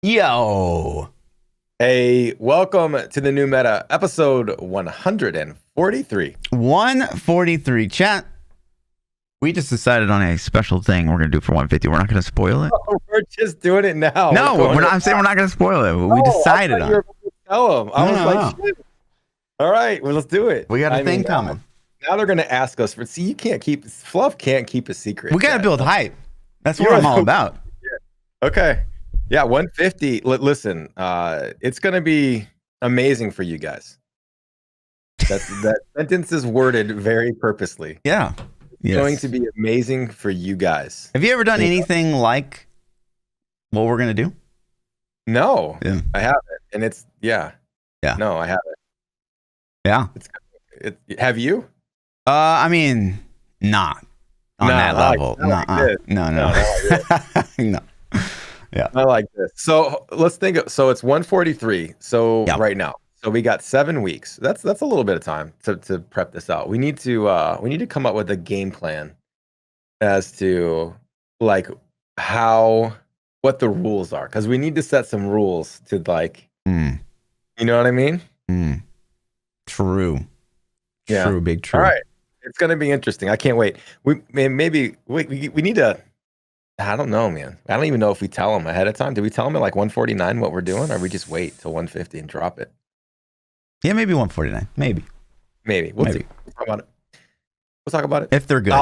Yo, Hey, welcome to the new meta, episode 143. 143 chat. We just decided on a special thing we're gonna do for 150. We're not gonna spoil it. Oh, we're just doing it now. No, we're not. I'm saying we're not gonna spoil it. We I decided thought you on. were going to tell them. I No, was no, like, no. shit. All right, well, let's do it. We got a thing now, coming. now they're going to ask us for. See, you can't keep Fluff can't keep a secret. We gotta Chat. build hype. That's what You're I'm all about. Okay, yeah, 150. Listen, it's going to be amazing for you guys. That sentence is worded very purposely. Yeah, It's going to be amazing for you guys. Have you ever done anything like what we're gonna do? No, Yeah. I haven't, and it's yeah. No, I haven't. Yeah. Have you? I mean, not on that level. No. No. Yeah. I like this. So let's think. So it's 143. So right now, so we got 7 weeks. That's a little bit of time to prep this out. We need to come up with a game plan as to like what the rules are, because we need to set some rules to you know what I mean? True. Yeah. True. Big true. All right. It's gonna be interesting. I can't wait. We need to. I don't know, man. I don't even know if we tell them ahead of time. Did we tell them at like 149 what we're doing, or we just wait till 150 and drop it? Yeah, maybe 149. Maybe. We'll see. We'll talk about it. We'll talk about it if they're good.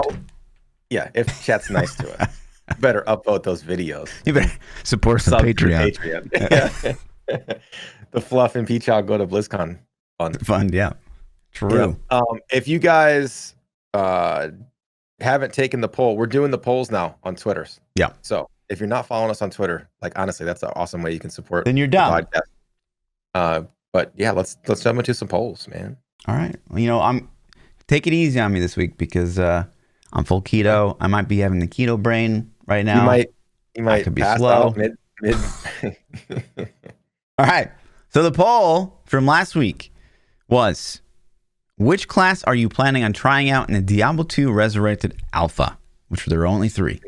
Yeah, if chat's nice to us. Better upvote those videos. You better support some Patreon. Yeah. The Fluff and PChild go to BlizzCon fund. Yeah. True. Yeah. If you guys haven't taken the poll, we're doing the polls now on Twitters. Yeah. So if you're not following us on Twitter, like honestly, that's an awesome way you can support. Then you're dumb. But yeah, let's jump into some polls, man. All right. Well, I'm take it easy on me this week because I'm full keto. I might be having the keto brain right now. You might could be pass slow. out mid. All right. So the poll from last week was: which class are you planning on trying out in the Diablo 2 Resurrected Alpha? Which there are only 3: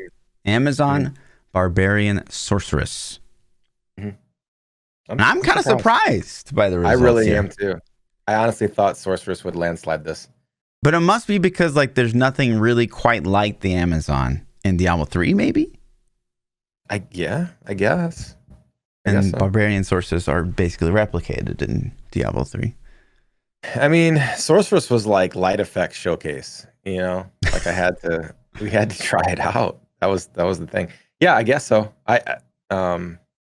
Amazon, Barbarian, Sorceress. I'm kind of surprised by the results. I really am too. I honestly thought Sorceress would landslide this. But it must be because there's nothing really quite like the Amazon in Diablo 3, maybe? I guess. And Barbarian Sorceress are basically replicated in Diablo 3. I mean, Sorceress was like light effect showcase, like we had to try it out. That was the thing. Yeah, I guess so.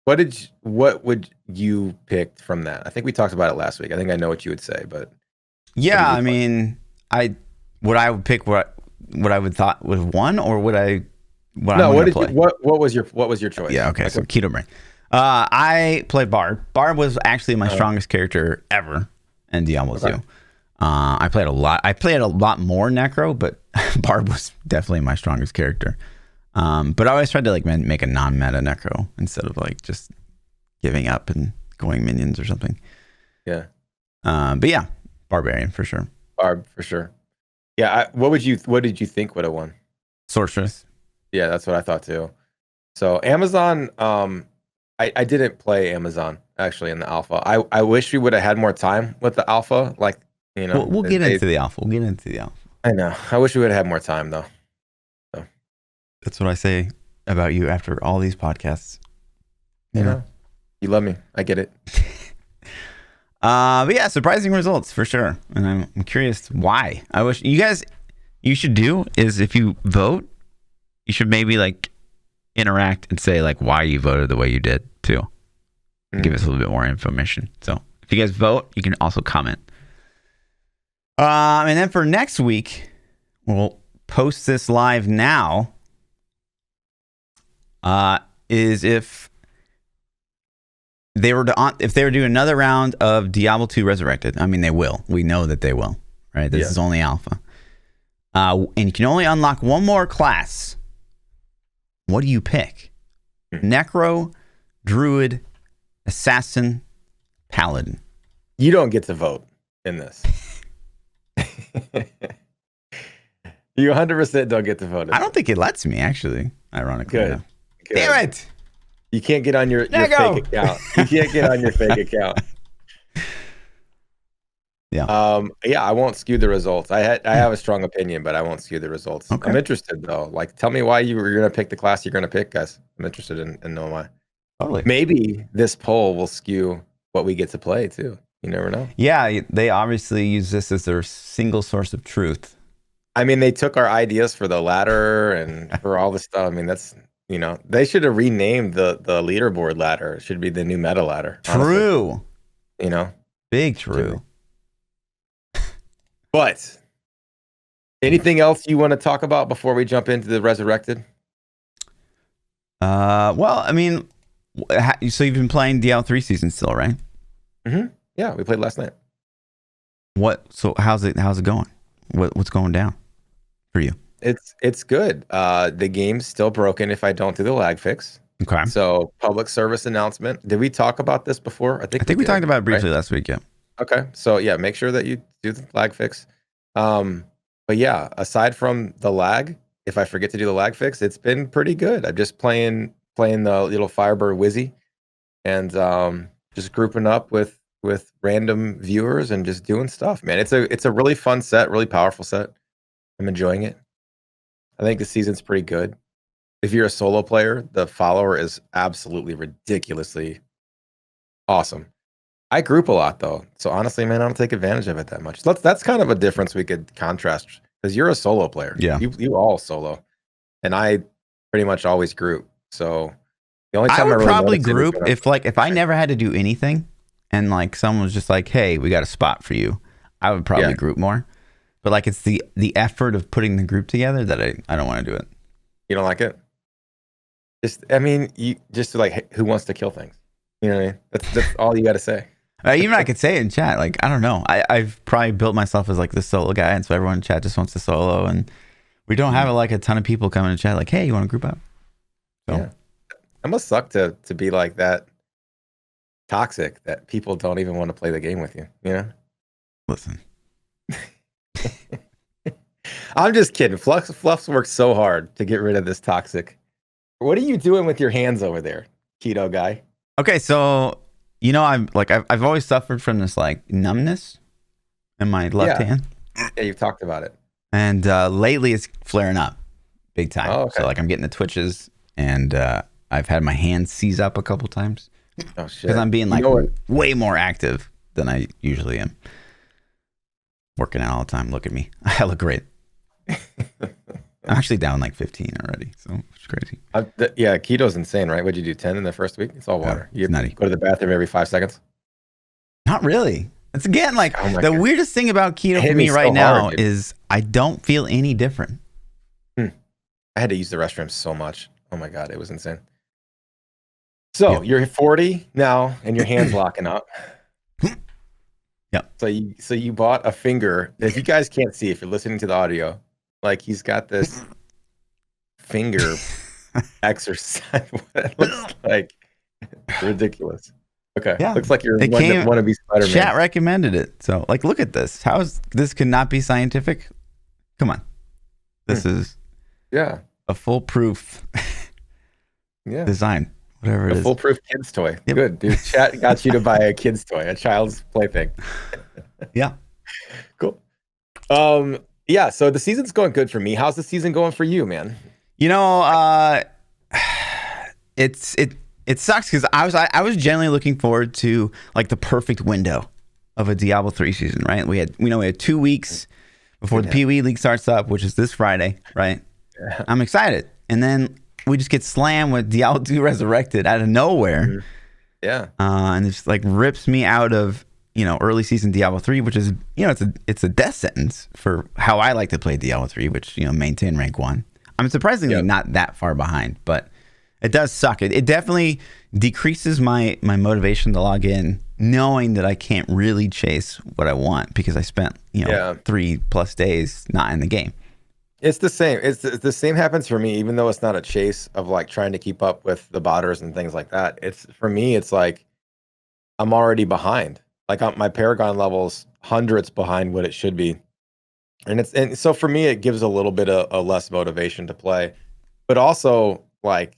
What would you pick from that? I think we talked about it last week. I think I know what you would say, but yeah, I mean, I would pick what I would thought was one, or would I what was your choice? Yeah, okay. So keto brain. I played Barb. Barb was actually my strongest character ever in Diablo 2. I played a lot. I played a lot more Necro, but Barb was definitely my strongest character. But I always tried to make a non-meta Necro instead of just giving up and going minions or something. Yeah. But yeah, Barbarian for sure. Barb for sure. Yeah. What did you think would have won? Sorceress. Yeah, that's what I thought too. So Amazon, I didn't play Amazon actually in the alpha. I wish we would have had more time with the alpha. We'll get into the alpha. We'll get into the alpha. I know. I wish we would have had more time though. So. That's what I say about you after all these podcasts. You know, you love me. I get it. But yeah, surprising results for sure. And I'm curious why. I wish you should do is if you vote, you should maybe interact and say why you voted the way you did too. Give us a little bit more information. So if you guys vote, you can also comment. And then for next week, we'll post this live now. Is if they were doing another round of Diablo 2 Resurrected. I mean, they will. We know that they will. Right? This is only alpha. And you can only unlock one more class. What do you pick? Necro, Druid, Assassin, Paladin. You don't get to vote in this. You 100% don't get to vote. I don't think it lets me, actually. Ironically. Good. Damn it! You can't get on your fake account. You can't get on your fake account. Yeah. Yeah, I won't skew the results. I have a strong opinion, but I won't skew the results. Okay. I'm interested though. Like, tell me why you're gonna pick the class you're gonna pick, guys. I'm interested in knowing why. Totally. Maybe this poll will skew what we get to play too. You never know. Yeah, they obviously use this as their single source of truth. I mean, they took our ideas for the ladder and for all this stuff. I mean, that's, they should have renamed the leaderboard ladder. It should be the new meta ladder. True. Honestly. Big true. But anything else you want to talk about before we jump into the Resurrected? Well, I mean, so you've been playing Diablo 3 season still, right? Mm-hmm. Yeah, we played last night. So how's it going? What's going down for you? It's good. The game's still broken if I don't do the lag fix. Okay. So public service announcement. Did we talk about this before? I think we talked about it briefly last week. Yeah. Okay. So yeah, make sure that you do the lag fix. But yeah, aside from the lag, if I forget to do the lag fix, it's been pretty good. I'm just playing the little Firebird Wizzy and just grouping up with random viewers and just doing stuff, man. It's a really fun set, really powerful set. I'm enjoying it. I think the season's pretty good. If you're a solo player, the follower is absolutely ridiculously awesome. I group a lot though, so honestly, man, I don't take advantage of it that much. That's kind of a difference we could contrast because you're a solo player. Yeah, you all solo, and I pretty much always group. So the only time I would really probably group if I never had to do anything, and like someone was just like, "Hey, we got a spot for you," I would probably group more. But like it's the effort of putting the group together that I don't want to do it. You don't like it? You just like who wants to kill things? You know what I mean? That's all you got to say. Even I could say it in chat, like, I don't know. I've probably built myself as like the solo guy. And so everyone in chat just wants to solo. And we don't have like a ton of people coming in chat like, hey, you want to group up? So. Yeah. It must suck to be like that toxic that people don't even want to play the game with you. You know? Listen. I'm just kidding. Fluff's worked so hard to get rid of this toxic. What are you doing with your hands over there, keto guy? Okay, so... I've always suffered from this like numbness in my left hand. Yeah, you've talked about it. And lately it's flaring up big time. Oh, okay. So like I'm getting the twitches and I've had my hand seize up a couple times. Oh shit. Because I'm being like way more active than I usually am. Working out all the time. Look at me. I look great. I'm actually down like 15 already, so it's crazy. Yeah, keto's insane, right? What'd you do, 10 in the first week? It's all water. You nutty. Go to the bathroom every 5 seconds? Not really. It's again like the weirdest thing about keto for me right now is I don't feel any different. I had to use the restroom so much. Oh my God, it was insane. So you're 40 now and your hand's locking up. Yeah. So you bought a finger. If you guys can't see, if you're listening to the audio, like he's got this finger exercise. What looks like ridiculous. Okay. Yeah. Looks like you're want to be Spider-Man. Chat recommended it. So like, look at this. How is this could not be scientific? Come on. This is a foolproof design. Whatever it is. A foolproof kid's toy. Yep. Good, dude. Chat got you to buy a kid's toy, a child's plaything. Yeah. Cool. Yeah, so the season's going good for me. How's the season going for you, man? You know, it sucks because I was generally looking forward to like the perfect window of a Diablo 3 season, right? We had 2 weeks before the POE League starts up, which is this Friday, right? Yeah. I'm excited. And then we just get slammed with Diablo 2 Resurrected out of nowhere. Mm-hmm. Yeah. And it just like rips me out of early season Diablo 3, which is, it's a death sentence for how I like to play Diablo 3, which, maintain rank 1. I'm surprisingly not that far behind, but it does suck. It definitely decreases my motivation to log in, knowing that I can't really chase what I want because I spent, 3+ days not in the game. It's the same. It's the same happens for me, even though it's not a chase of like trying to keep up with the botters and things like that. For me, it's like I'm already behind. Like my Paragon level's hundreds behind what it should be. And so for me, it gives a little bit of less motivation to play. But also, like,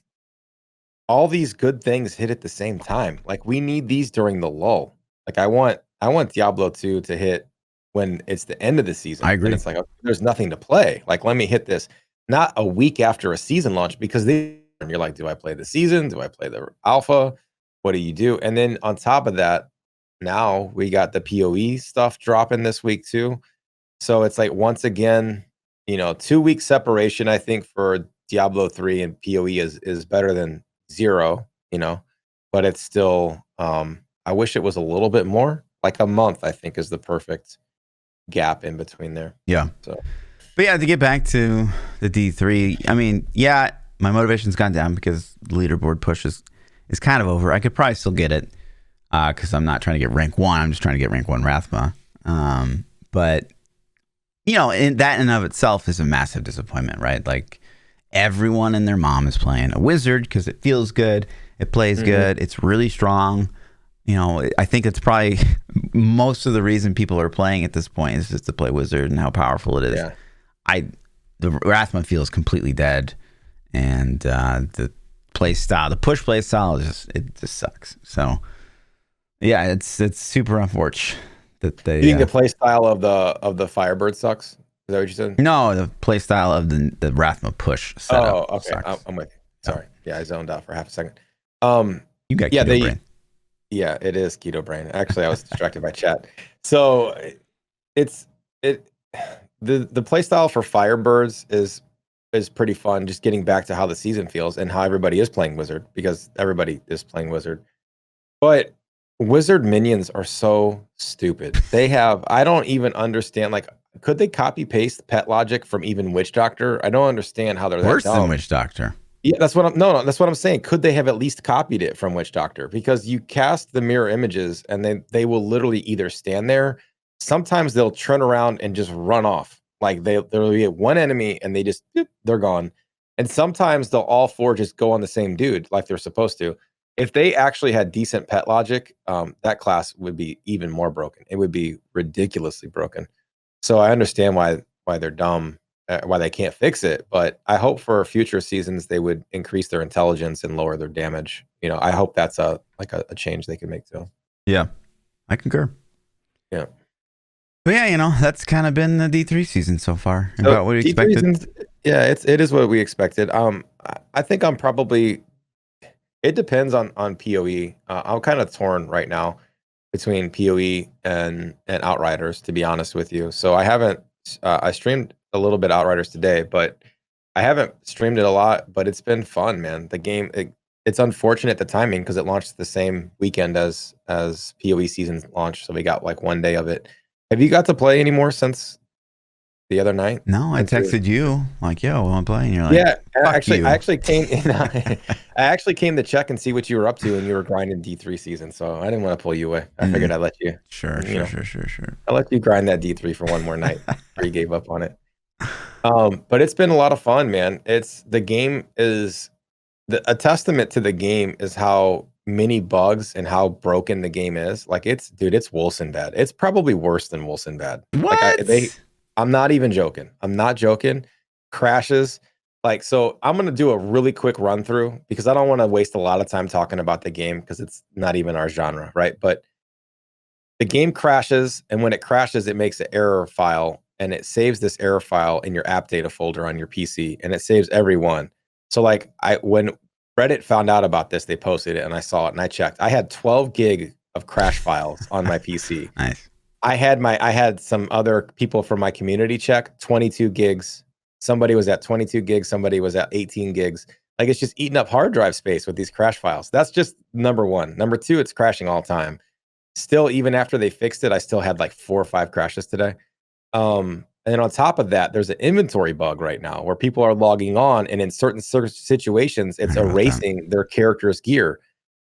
all these good things hit at the same time. Like we need these during the lull. Like I want Diablo 2 to hit when it's the end of the season. I agree. And it's like, okay, there's nothing to play. Like let me hit this not a week after a season launch, because then you're like, do I play the season? Do I play the alpha? What do you do? And then on top of that, now we got the POE stuff dropping this week too. So it's like once again, 2 week separation, I think, for Diablo 3 and PoE is better than 0, but it's still I wish it was a little bit more. Like a month, I think, is the perfect gap in between there. Yeah. So but yeah, to get back to the D3, I mean, yeah, my motivation's gone down because the leaderboard push is kind of over. I could probably still get it because I'm not trying to get rank 1. I'm just trying to get rank 1 Rathma. But in that and of itself is a massive disappointment, right? Like everyone and their mom is playing a wizard because it feels good, it plays good, it's really strong. I think it's probably most of the reason people are playing at this point is just to play wizard and how powerful it is. Yeah. The Rathma feels completely dead, and the play style, the push play style, it just sucks. So yeah, it's super unfortunate that they. You think the play style of the Firebird sucks? Is that what you said? No, the play style of the Rathma push setup. Oh, okay. Sucks. I'm with you. Sorry. Yeah, I zoned out for half a second. You got keto brain. Yeah, it is keto brain. Actually, I was distracted by chat. So the play style for Firebirds is pretty fun. Just getting back to how the season feels and how everybody is playing wizard, because everybody is playing wizard. But wizard minions are so stupid. I don't even understand. Like, could they copy paste pet logic from even Witch Doctor? I don't understand how they're worse that dumb. than Witch Doctor. Yeah, that's what I'm saying. Could they have at least copied it from Witch Doctor? Because you cast the mirror images and then they will literally either stand there. Sometimes they'll turn around and just run off. Like there'll be one enemy and they're gone. And sometimes they'll all four just go on the same dude like they're supposed to. If they actually had decent pet logic, that class would be even more broken. It would be ridiculously broken. So I understand why they're dumb. Why they can't fix it, but I hope for future seasons they would increase their intelligence and lower their damage. I hope that's a change they can make too. Yeah, I concur. Yeah, but yeah, that's kind of been the D3 season so far. About what we expected. Yeah, it is what we expected. I think I'm probably. It depends on PoE. I'm kind of torn right now between PoE and Outriders, to be honest with you. So I haven't. I streamed a little bit Outriders today, but I haven't streamed it a lot. But it's been fun, man. The game, it's unfortunate the timing because it launched the same weekend as PoE season launched, so we got like one day of it. Have you got to play any more since the other night? No, I texted you like, "Yo, want to play?" And you're like, "Yeah." I actually came to check and see what you were up to, and you were grinding D3 season. So I didn't want to pull you away. I figured I'd let you. Sure. I'll let you grind that D3 for one more night before you gave up on it. But it's been a lot of fun, man. The game is a testament to the game is how many bugs and how broken the game is. Like it's Wilson bad. It's probably worse than Wilson bad. What? I'm not even joking. I'm not joking. Crashes. Like, so I'm going to do a really quick run through because I don't want to waste a lot of time talking about the game because it's not even our genre, right? But the game crashes, and when it crashes, it makes an error file, and it saves this error file in your app data folder on your PC, and it saves every one. So like when Reddit found out about this, they posted it and I saw it and I checked. I had 12 gig of crash files on my PC. Nice. I had some other people from my community check 22 gigs. Somebody was at 22 gigs. Somebody was at 18 gigs. Like it's just eating up hard drive space with these crash files. That's just number one. Number two, it's crashing all the time. Still, even after they fixed it, I still had like 4 or 5 crashes today. And then on top of that, there's an inventory bug right now where people are logging on, and in certain situations, it's erasing their character's gear.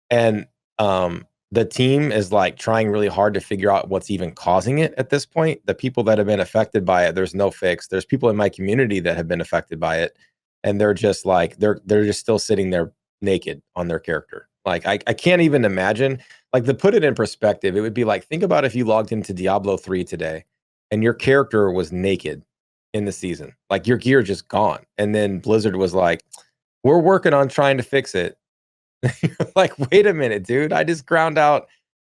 And the team is like trying really hard to figure out what's even causing it at this point. The people that have been affected by it, there's no fix. There's people in my community that have been affected by it, and they're just like they're just still sitting there naked on their character. Like I can't even imagine. Like, to put it in perspective, it would be like, think about if you logged into Diablo 3 today and your character was naked in the season, like your gear just gone. And then Blizzard was like, we're working on trying to fix it. Like, wait a minute, dude. I just ground out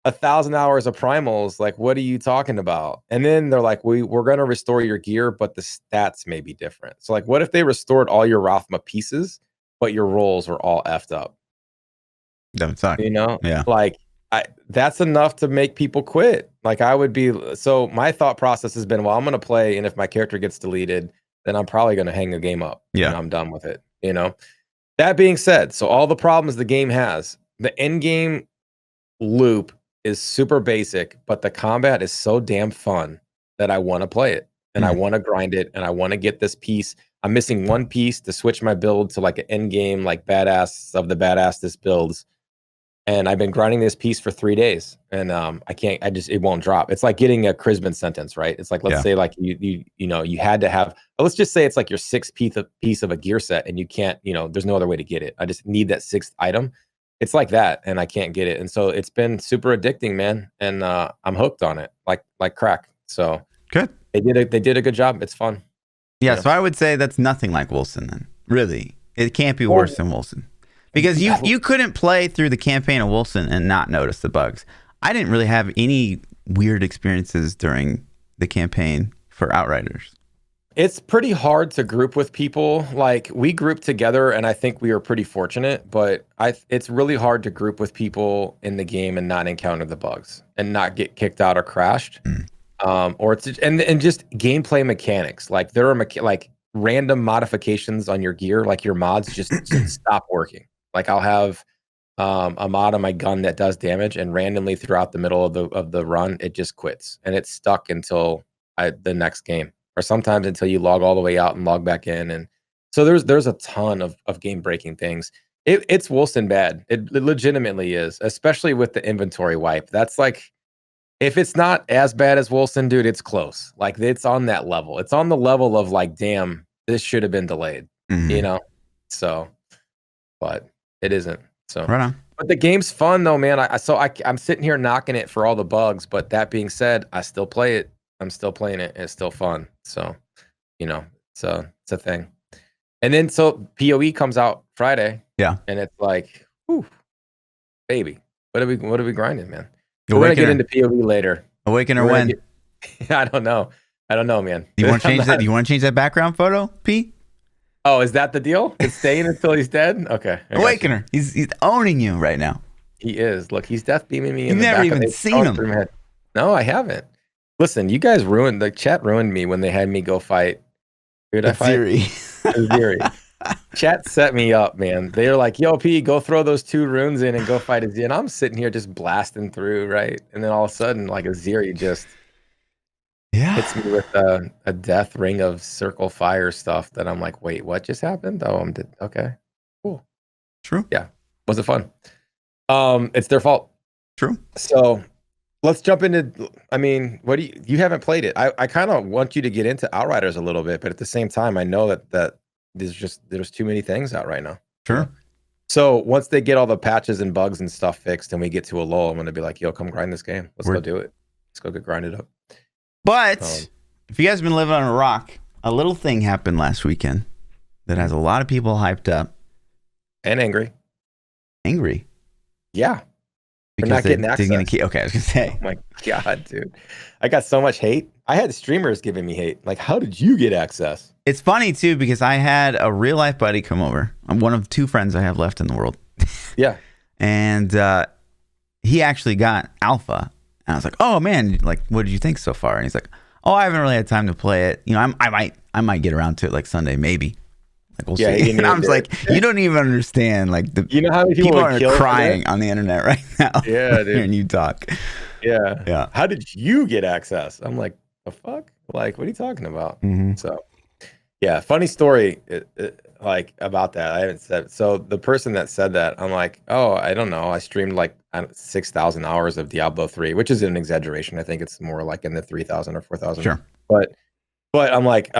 1,000 hours of primals. Like, what are you talking about? And then they're like, we're going to restore your gear, but the stats may be different. So like, what if they restored all your Rathma pieces, but your rolls were all effed up? That would suck. You know? Yeah. Like, that's enough to make people quit. Like, I would be, so my thought process has been, well, I'm going to play, and if my character gets deleted, then I'm probably going to hang the game up. Yeah. And I'm done with it. You know? That being said, so all the problems the game has, the end game loop is super basic, but the combat is so damn fun that I want to play it, and I want to grind it, and I want to get this piece. I'm missing one piece to switch my build to like an end game, like badass of the badassest builds. And I've been grinding this piece for 3 days, and it won't drop. It's like getting a Chrisman sentence, right? It's like, let's say like you had to have, let's just say it's like your sixth piece of a gear set, and you can't, there's no other way to get it. I just need that sixth item. It's like that, and I can't get it. And so it's been super addicting, man. And I'm hooked on it like crack. So good. They did a good job. It's fun. Yeah, so I would say that's nothing like Wilson then. Really. It can't be worse than Wilson. Because you couldn't play through the campaign of Wilson and not notice the bugs. I didn't really have any weird experiences during the campaign for Outriders. It's pretty hard to group with people. Like, we grouped together, and I think we were pretty fortunate, but it's really hard to group with people in the game and not encounter the bugs and not get kicked out or crashed. Or it's and just gameplay mechanics. Like, there are like random modifications on your gear, like your mods just stop working. Like, I'll have a mod on my gun that does damage, and randomly throughout the middle of the run, it just quits, and it's stuck until the next game, or sometimes until you log all the way out and log back in. And so there's a ton of game breaking things. It's Wilson bad. It legitimately is, especially with the inventory wipe. That's like, if it's not as bad as Wilson, dude, it's close. Like, it's on that level. It's on the level of like, damn, this should have been delayed. So, but it isn't. So right on. But the game's fun though, man. I'm sitting here knocking it for all the bugs, but that being said, I still play it. I'm still playing it. It's still fun. So, it's a thing. And then so POE comes out Friday. Yeah. And it's like, whew, baby, what are we grinding, man? We're gonna get into POE later. Awakener when? I don't know, man. Do you want to change that? Do you want to change that background photo, P? Oh, is that the deal? It's staying until he's dead? Okay. Awakener. He's owning you right now. He is. Look, he's death beaming me. You've never even seen him. No, I haven't. Listen, you guys ruined the chat. Ruined me when they had me go fight. Who did I fight? Ziri. Chat set me up, man. They're like, "Yo, P, go throw those 2 runes in and go fight Aziri." And I'm sitting here just blasting through, right? And then all of a sudden, like, Aziri just hits me with a death ring of circle fire stuff that I'm like, wait, what just happened? Oh, okay, cool. True. Yeah. Was it fun? It's their fault. True. So let's jump into, I mean, what do you haven't played it. I kind of want you to get into Outriders a little bit, but at the same time, I know that there's too many things out right now. Sure. So once they get all the patches and bugs and stuff fixed and we get to a lull, I'm going to be like, yo, come grind this game. Let's go do it. Let's go get grinded up. But if you guys have been living on a rock, a little thing happened last weekend that has a lot of people hyped up. And angry. Angry? Yeah. Because not getting access. Okay, I was going to say. Oh my God, dude. I got so much hate. I had streamers giving me hate. Like, how did you get access? It's funny, too, because I had a real life buddy come over. I'm one of 2 friends I have left in the world. Yeah. And he actually got alpha. And I was like, oh, man, like, what did you think so far? And he's like, oh, I haven't really had time to play it. I might get around to it like Sunday, maybe. Like, we'll see. And I was like, you don't even understand. Like, how many people are crying on the internet right now. Yeah, dude. Hearing you talk. Yeah. How did you get access? I'm like, the fuck? Like, what are you talking about? Mm-hmm. So, yeah, funny story. Like, about that. I haven't said. So the person that said that, I'm like, oh, I don't know. I streamed like 6,000 hours of Diablo 3, which is an exaggeration. I think it's more like in the 3,000 or 4,000. Sure. But I'm like,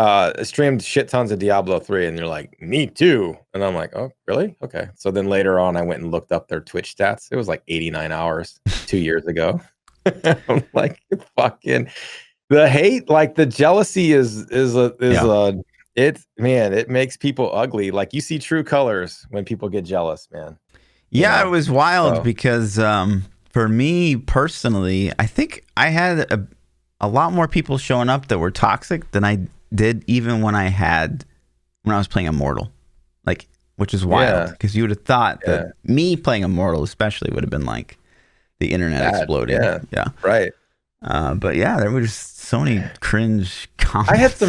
streamed shit tons of Diablo 3, and they're like, me too. And I'm like, oh, really? Okay. So then later on, I went and looked up their Twitch stats. It was like 89 hours 2 years ago. I'm like, fucking the hate, like the jealousy it makes people ugly. Like, you see true colors when people get jealous, man. Yeah, it was wild because for me personally, I think I had a lot more people showing up that were toxic than I did even when I was playing Immortal, like, which is wild because you would have thought that me playing Immortal especially would have been like the internet exploding. Yeah. Right. But yeah, there were just so many cringe comments.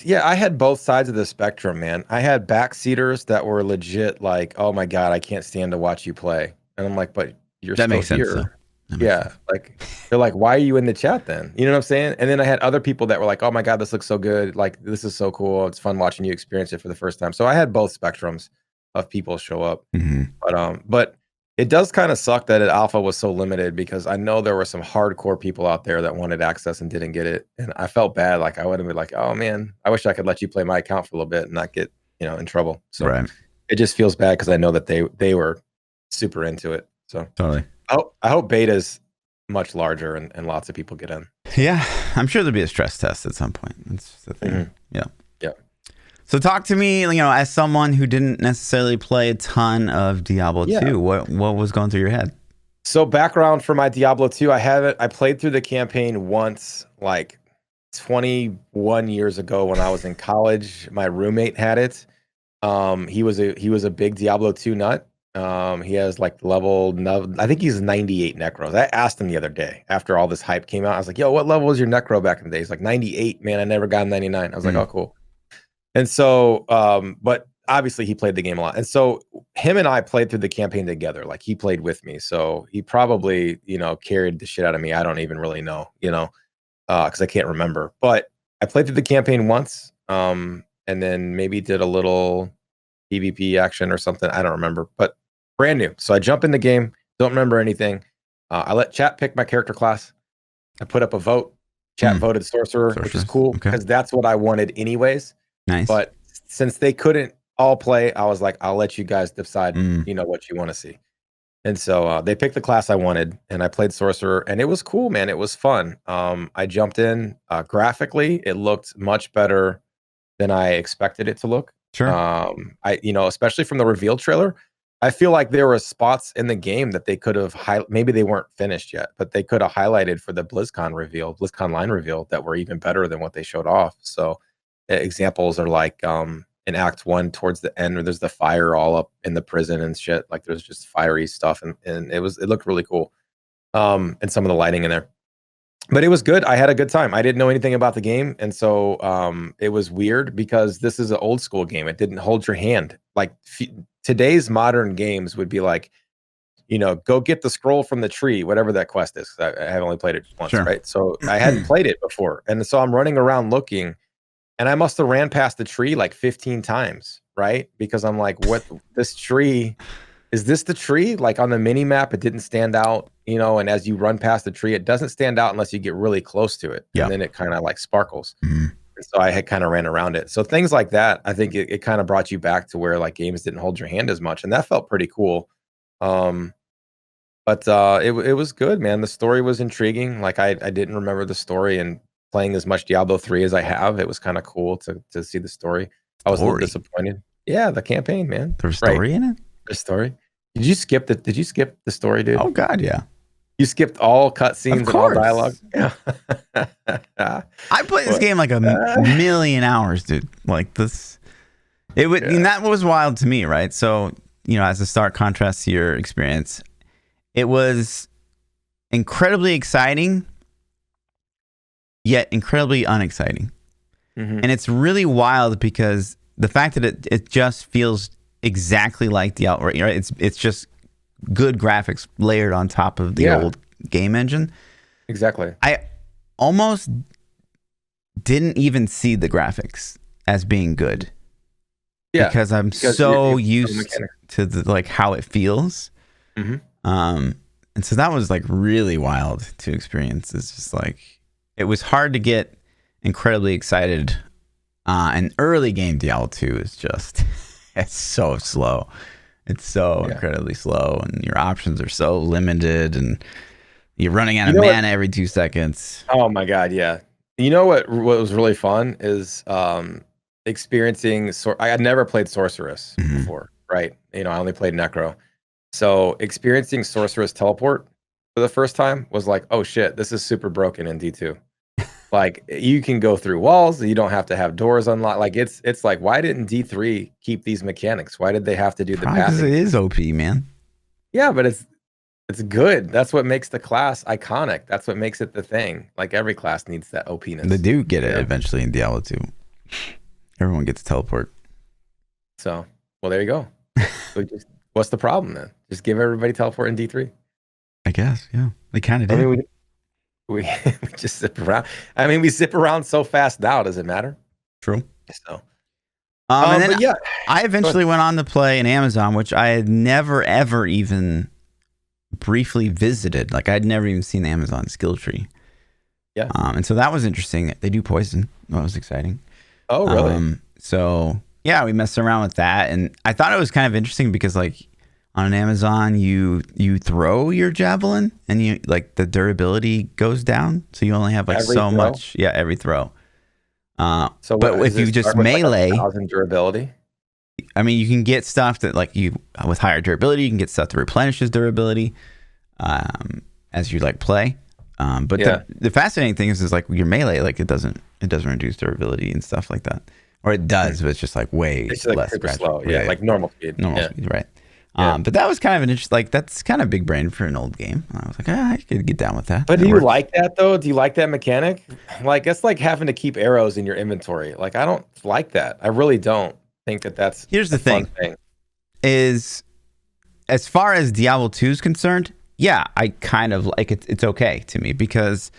I had both sides of the spectrum, man. I had backseaters that were legit like, oh my God, I can't stand to watch you play. And I'm like, but you're still here. Yeah. Like, they're like, why are you in the chat then? You know what I'm saying? And then I had other people that were like, oh my God, this looks so good. Like, this is so cool. It's fun watching you experience it for the first time. So I had both spectrums of people show up. But it does kind of suck that alpha was so limited because I know there were some hardcore people out there that wanted access and didn't get it. And I felt bad. Like, I would have been like, oh man, I wish I could let you play my account for a little bit and not get, in trouble. So it just feels bad because I know that they were super into it. So totally. I hope beta's much larger and lots of people get in. Yeah. I'm sure there'll be a stress test at some point. That's the thing. Yeah. So talk to me, as someone who didn't necessarily play a ton of Diablo 2, what was going through your head? So background for my Diablo 2, I played through the campaign once, like 21 years ago when I was in college. My roommate had it. He was a big Diablo 2 nut. He has like I think he's 98 necros. I asked him the other day after all this hype came out. I was like, yo, what level was your necro back in the day? He's like 98, man. I never got 99. I was like, oh, cool. And so, but obviously he played the game a lot. And so him and I played through the campaign together. Like, he played with me. So he probably, carried the shit out of me. I don't even really know, because I can't remember. But I played through the campaign once, and then maybe did a little PvP action or something. I don't remember, but brand new. So I jump in the game, don't remember anything. I let chat pick my character class. I put up a vote. Chat voted sorcerer, which is cool because that's what I wanted anyways. Nice. But since they couldn't all play, I was like, I'll let you guys decide, what you want to see. And so they picked the class I wanted, and I played sorcerer, and it was cool, man. It was fun. I jumped in. Graphically, it looked much better than I expected it to look. Sure. Especially from the reveal trailer, I feel like there were spots in the game that they could have maybe they weren't finished yet, but they could have highlighted for the BlizzCon line reveal that were even better than what they showed off. So examples are like in Act 1 towards the end where there's the fire all up in the prison and shit. Like, there's just fiery stuff, and it looked really cool. And some of the lighting in there. But it was good. I had a good time. I didn't know anything about the game, and so it was weird because this is an old school game. It didn't hold your hand. Like, today's modern games would be like, go get the scroll from the tree, whatever that quest is. I have only played it once, right? So I hadn't played it before, and so I'm running around looking, and I must have ran past the tree like 15 times, right? Because I'm like, what? This tree. Is this the tree? Like, on the mini map, it didn't stand out, and as you run past the tree, it doesn't stand out unless you get really close to it. And then it kind of like sparkles. And so I had kind of ran around it. So things like that, I think it kind of brought you back to where like games didn't hold your hand as much. And that felt pretty cool. But it was good, man. The story was intriguing. Like, I didn't remember the story, and playing as much Diablo 3 as I have, it was kind of cool to see the story. I was a little disappointed. Yeah, the campaign, man. There's a story in it? The story. Did you skip the story, dude? Oh God, yeah. You skipped all cutscenes and all dialogue. Yeah. I played this game like a million hours, dude. Like this, and that was wild to me, right? So, as a stark contrast to your experience, it was incredibly exciting, yet incredibly unexciting. And it's really wild because the fact that it just feels exactly like the outright, right? It's just good graphics layered on top of the old game engine. Exactly. I almost didn't even see the graphics as being good. Yeah, because I'm so used to the, like, how it feels. And so that was like really wild to experience. It's just like, it was hard to get incredibly excited. An early game Diablo 2 is just it's so slow. It's so incredibly slow, and your options are so limited, and you're running out of mana every 2 seconds. Oh my God, yeah. You know what was really fun is experiencing. I had never played Sorceress before, right? I only played Necro. So experiencing Sorceress Teleport for the first time was like, oh shit, this is super broken in D2. Like you can go through walls, you don't have to have doors unlocked. Like it's like, why didn't D3 keep these mechanics? Why did they have to do the Because pathing? it is OP, man. Yeah, but it's good. That's what makes the class iconic. That's what makes it the thing. Like every class needs that OPness. They do get it eventually in Diablo 2. Everyone gets teleport. So, well, there you go. So what's the problem then? Just give everybody teleport in D3. I guess, yeah. They kind of did. I mean, we just zip around. I mean, we zip around so fast now. Does it matter? True. So, and then but yeah, I eventually went on to play in Amazon, which I had never ever even briefly visited. Like I'd never even seen the Amazon skill tree. Yeah. And so that was interesting. They do poison. That was exciting. Oh, really? So yeah, we messed around with that, and I thought it was kind of interesting because like on Amazon, you throw your javelin, and you like the durability goes down, so you only have like every so throw? Much. Yeah, every throw. So, but if you just melee, like 1,000 durability. I mean, you can get stuff that like you with higher durability, you can get stuff that replenishes durability as you like play. But the fascinating thing is like your melee, like it doesn't reduce durability and stuff like that, or it does, but it's just like way less super slow. Yeah, like normal speed. Normal speed, right? Yeah. But that was kind of an interesting, like that's kind of big brain for an old game. I was like, I could get down with that. But do you like that though? Do you like that mechanic? Like it's like having to keep arrows in your inventory. Like I don't like that. I really don't think that's. Here's the thing. Is as far as Diablo 2 is concerned, yeah, I kind of like it. It's okay to me because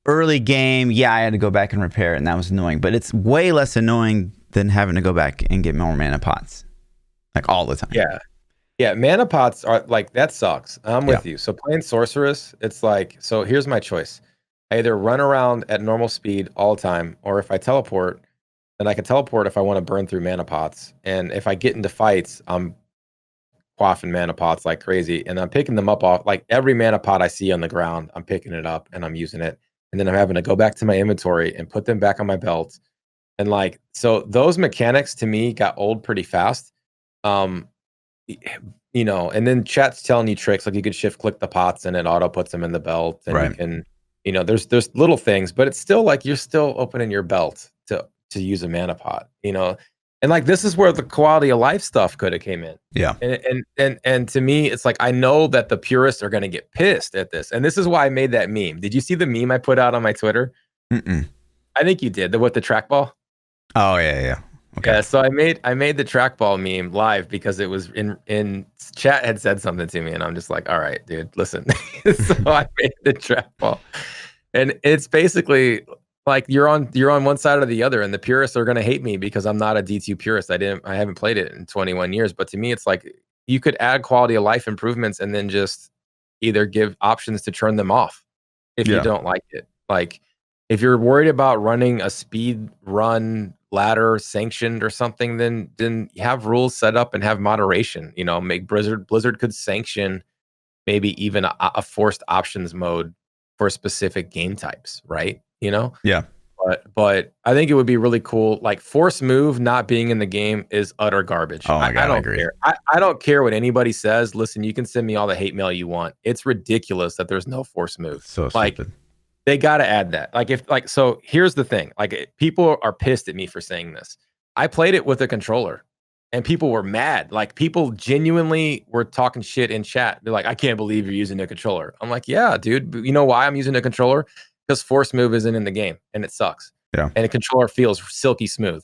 early game, yeah, I had to go back and repair it, and that was annoying. But it's way less annoying than having to go back and get more mana pots. Like all the time. Yeah. Mana pots are like, that sucks. I'm with you. So playing Sorceress, it's like, so here's my choice. I either run around at normal speed all the time, or if I teleport, then I can teleport if I want to burn through mana pots. And if I get into fights, I'm quaffing mana pots like crazy. And I'm picking them up off like every mana pot I see on the ground, I'm picking it up and I'm using it. And then I'm having to go back to my inventory and put them back on my belt. And like, so those mechanics to me got old pretty fast. You know, and then chat's telling you tricks like you could shift click the pots and it auto puts them in the belt, and you can, you know, there's little things, but it's still like you're still opening your belt to use a mana pot, you know, and like this is where the quality of life stuff could have came in. Yeah, and to me, it's like I know that the purists are gonna get pissed at this, and this is why I made that meme. Did you see the meme I put out on my Twitter? Mm-mm. I think you did. With the trackball. Oh yeah. Okay. Yeah, so I made the trackball meme live because it was in chat had said something to me, and I'm just like, all right, dude, listen. So I made the trackball, and it's basically like you're on one side or the other, and the purists are gonna hate me because I'm not a D2 purist. I haven't played it in 21 years, but to me, it's like you could add quality of life improvements and then just either give options to turn them off if you don't like it. Like if you're worried about running a speed run ladder sanctioned or something, then have rules set up and have moderation. You know, make Blizzard could sanction maybe even a forced options mode for specific game types, right? You know? Yeah. But I think it would be really cool. Like force move not being in the game is utter garbage. Oh my God, I don't agree. care. I don't care what anybody says. Listen, you can send me all the hate mail you want. It's ridiculous that there's no force move. So like, stupid. They got to add that. So here's the thing. Like people are pissed at me for saying this. I played it with a controller and people were mad. Like people genuinely were talking shit in chat. They're like, I can't believe you're using a controller. I'm like, yeah, dude. You know why I'm using a controller? Because force move isn't in the game and it sucks. Yeah. And a controller feels silky smooth.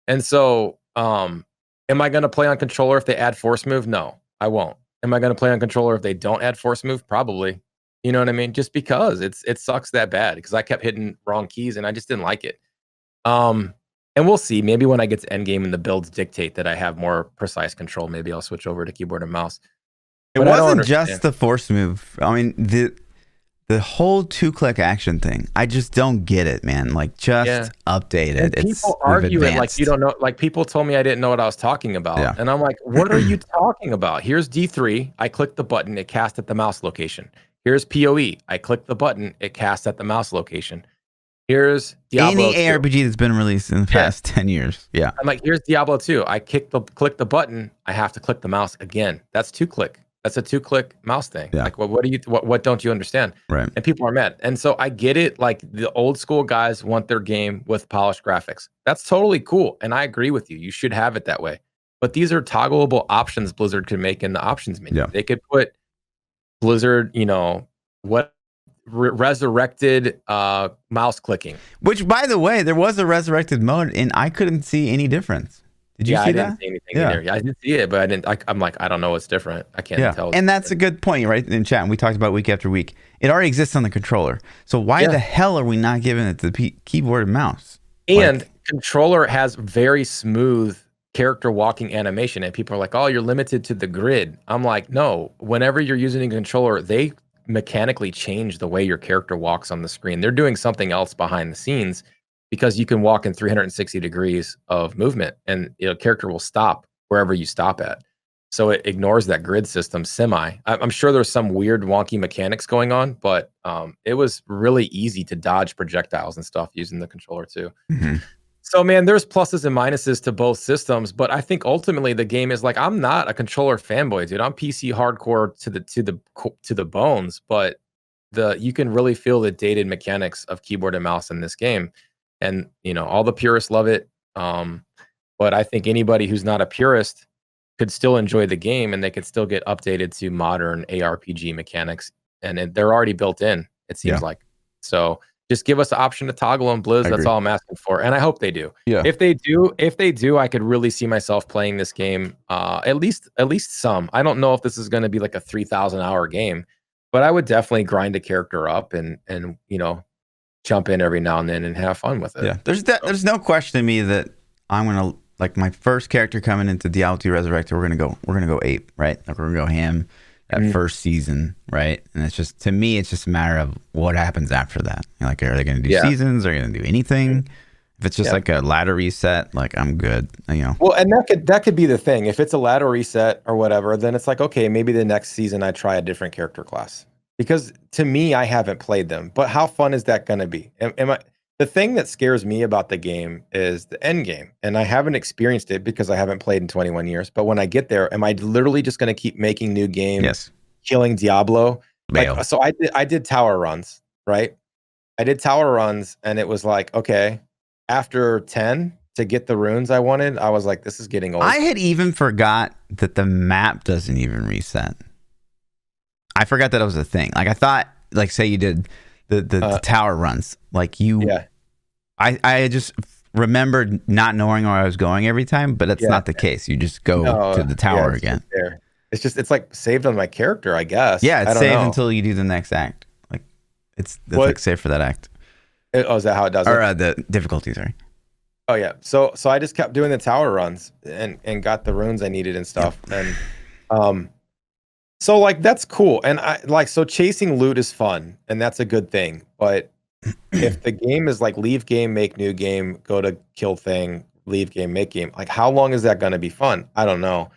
And so, am I going to play on controller if they add force move? No, I won't. Am I going to play on controller if they don't add force move? Probably. You know what I mean? Just because it sucks that bad because I kept hitting wrong keys and I just didn't like it. And we'll see. Maybe when I get to end game and the builds dictate that I have more precise control, maybe I'll switch over to keyboard and mouse. It wasn't just the force move. I mean, the whole 2-click action thing. I just don't get it, man. Like, just update it. And people argue it like you don't know. Like people told me I didn't know what I was talking about, and I'm like, what are you talking about? Here's D3. I click the button. It casts at the mouse location. Here's POE. I click the button. It casts at the mouse location. Here's Diablo Any 2. ARPG that's been released in the past 10 years. Yeah. I'm like, here's Diablo 2. I click the button. I have to click the mouse again. That's 2-click. That's a 2-click mouse thing. Yeah. Like, what don't you understand? Right. And people are mad. And so I get it. Like the old school guys want their game with polished graphics. That's totally cool. And I agree with you. You should have it that way. But these are toggleable options Blizzard could make in the options menu. Yeah. They could put Blizzard, resurrected mouse clicking. Which, by the way, there was a resurrected mode, and I couldn't see any difference. Did you see that? I didn't see anything either. Yeah, I didn't see it, but I didn't. I'm like, I don't know what's different. I can't tell. And that's a good point, right? In chat, and we talked about week after week. It already exists on the controller. So why the hell are we not giving it to the keyboard and mouse? And controller has very smooth character walking animation, and people are like, "Oh, you're limited to the grid." I'm like, no. Whenever you're using a controller, they mechanically change the way your character walks on the screen. They're doing something else behind the scenes, because you can walk in 360 degrees of movement, and character will stop wherever you stop at. So it ignores that grid system I'm sure there's some weird wonky mechanics going on, but it was really easy to dodge projectiles and stuff using the controller too. Mm-hmm. So man, there's pluses and minuses to both systems, but I think ultimately the game is like, I'm not a controller fanboy, dude. I'm PC hardcore to the bones, but you can really feel the dated mechanics of keyboard and mouse in this game. And, all the purists love it. But I think anybody who's not a purist could still enjoy the game, and they could still get updated to modern ARPG mechanics. And they're already built in, it seems like. So just give us the option to toggle them, Blizz. That's all I'm asking for. And I hope they do. Yeah. If they do, I could really see myself playing this game. At least some. I don't know if this is going to be like a 3,000 hour game, but I would definitely grind a character up and jump in every now and then and have fun with it. Yeah, there's no question to me that I'm gonna, like, my first character coming into Diablo 2 Resurrected. We're gonna go ape, right? Like, we're gonna go ham that first season, right? And it's just, to me, it's just a matter of what happens after that. Like, are they gonna do seasons? Are they gonna do anything? If it's just like a ladder reset, like, I'm good. Well, and that could be the thing. If it's a ladder reset or whatever, then it's like, okay, maybe the next season I try a different character class. Because to me, I haven't played them, but how fun is that going to be? The thing that scares me about the game is the end game, and I haven't experienced it because I haven't played in 21 years. But when I get there, am I literally just going to keep making new games, killing Diablo? Like, so I did tower runs, right? I did tower runs, and it was like, okay, after 10 to get the runes I wanted, I was like, this is getting old. I had even forgot that the map doesn't even reset. I forgot that was a thing. Like, I thought, like, say you did the tower runs, like I just remembered not knowing where I was going every time, but that's not the case. You just go to the tower again. It's like saved on my character, I guess. Yeah, it's saved until you do the next act. Like, it's like saved for that act. Is that how it does it? Or the difficulty, sorry. Oh yeah. So I just kept doing the tower runs and got the runes I needed and stuff. And so, like, that's cool. And so chasing loot is fun, and that's a good thing. But if the game is like, leave game, make new game, go to kill thing, leave game, make game, like, how long is that going to be fun? I don't know.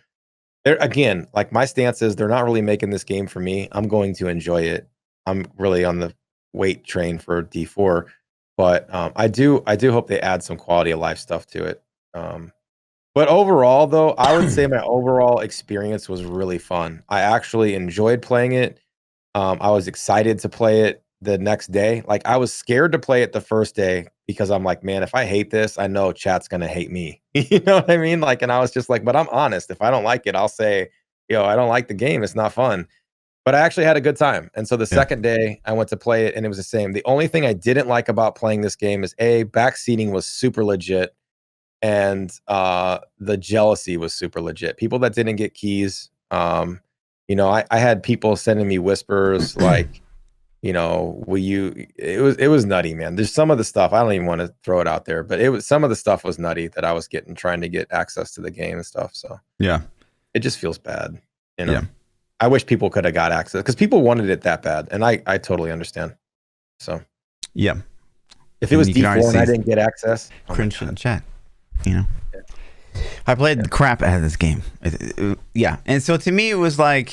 Again, like, my stance is they're not really making this game for me. I'm going to enjoy it. I'm really on the wait train for D4, but I do hope they add some quality of life stuff to it. But overall, though, I would say my overall experience was really fun. I actually enjoyed playing it. I was excited to play it the next day. Like, I was scared to play it the first day because I'm like, man, if I hate this, I know chat's going to hate me. You know what I mean? Like, and I was just like, but I'm honest. If I don't like it, I'll say, I don't like the game. It's not fun. But I actually had a good time. And so the second day I went to play it, and it was the same. The only thing I didn't like about playing this game is backseating was super legit. And the jealousy was super legit. People that didn't get keys, I had people sending me whispers like, it was nutty, man. There's some of the stuff, I don't even want to throw it out there, but some of the stuff was nutty that I was trying to get access to the game and stuff. So yeah, it just feels bad. I wish people could have got access, because people wanted it that bad, and I totally understand. So yeah, if it was D4 and I didn't get access, cringe in the chat. I played the crap out of this game. Yeah. And so to me, it was like,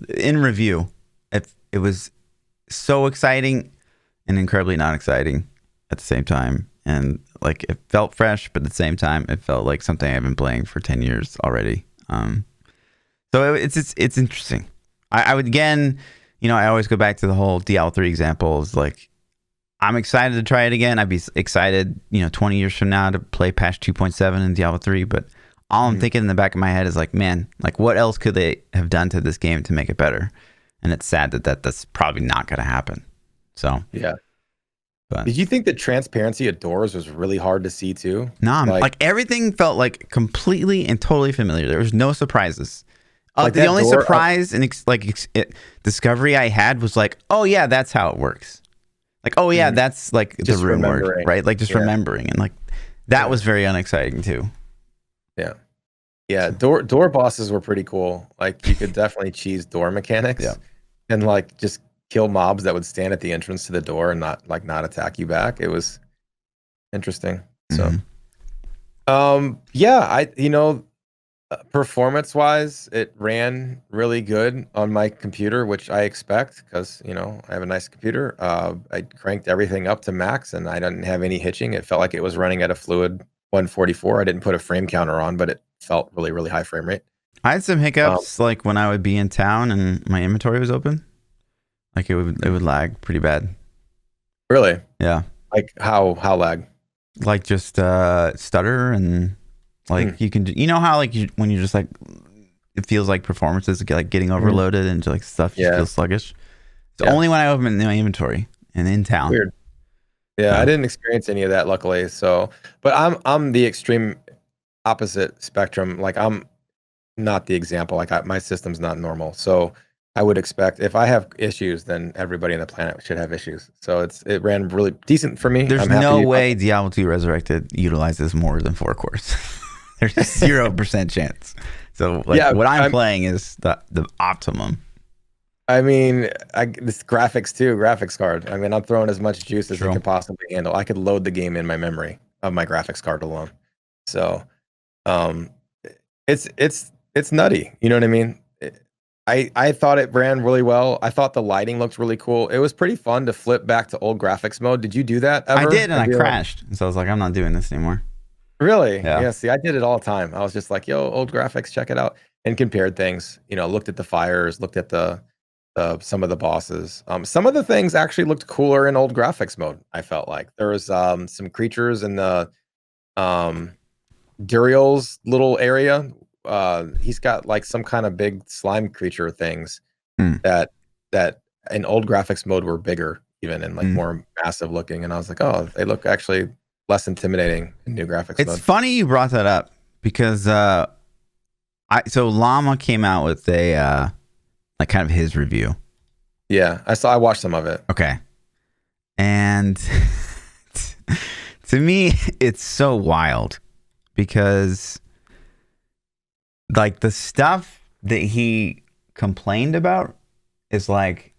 in review, it was so exciting and incredibly not exciting at the same time. And like it felt fresh, but at the same time, it felt like something I've been playing for 10 years already. So it's interesting. I would, again, I always go back to the whole Diablo 3 examples. Like, I'm excited to try it again. I'd be excited, 20 years from now to play patch 2.7 in Diablo 3. But all I'm thinking in the back of my head is like, man, like what else could they have done to this game to make it better? And it's sad that's probably not going to happen. So yeah. But did you think the transparency of doors was really hard to see too? No, like everything felt like completely and totally familiar. There was no surprises. Like the only surprise and discovery I had was like, oh yeah, that's how it works. Like, oh yeah, that's like just the rune word, right? Like just remembering, and like that was very unexciting too. Yeah, yeah. Door bosses were pretty cool. Like you could definitely cheese door mechanics, and like just kill mobs that would stand at the entrance to the door and not attack you back. It was interesting. So, yeah, performance wise, it ran really good on my computer, which I expect because I have a nice computer. I cranked everything up to max and I didn't have any hitching. It felt like it was running at a fluid 144. I didn't put a frame counter on, but it felt really, really high frame rate. I had some hiccups like when I would be in town and my inventory was open. Like it would lag pretty bad. Really? Yeah. Like how lag? Like just stutter and like you can how like when you just like it feels like performances like getting overloaded and like stuff just feels sluggish. It's only when I open my inventory and in town. Weird. Yeah, I didn't experience any of that luckily. So, but I'm the extreme opposite spectrum. Like I'm not the example. Like my system's not normal. So I would expect if I have issues, then everybody on the planet should have issues. So it ran really decent for me. There's no way Diablo 2 Resurrected utilizes more than 4 cores. There's 0% chance. So like what I'm playing is the optimum. I mean, this graphics card. I mean, I'm throwing as much juice as it can possibly handle. I could load the game in my memory of my graphics card alone. So, it's nutty. You know what I mean? I thought it ran really well. I thought the lighting looked really cool. It was pretty fun to flip back to old graphics mode. Did you do that ever? I did, and I crashed. So I was like, I'm not doing this anymore. Really? Yeah. See, I did it all the time. I was just like, yo, old graphics, check it out. And compared things, looked at the fires, looked at the some of the bosses. Some of the things actually looked cooler in old graphics mode, I felt like. There was some creatures in the Duriel's little area. He's got like some kind of big slime creature things that in old graphics mode were bigger even and like more massive looking. And I was like, oh, they look actually less intimidating in new graphics mode. It's funny you brought that up because so Llama came out with a like kind of his review. Yeah, I watched some of it. Okay. And to me, it's so wild because like the stuff that he complained about is like,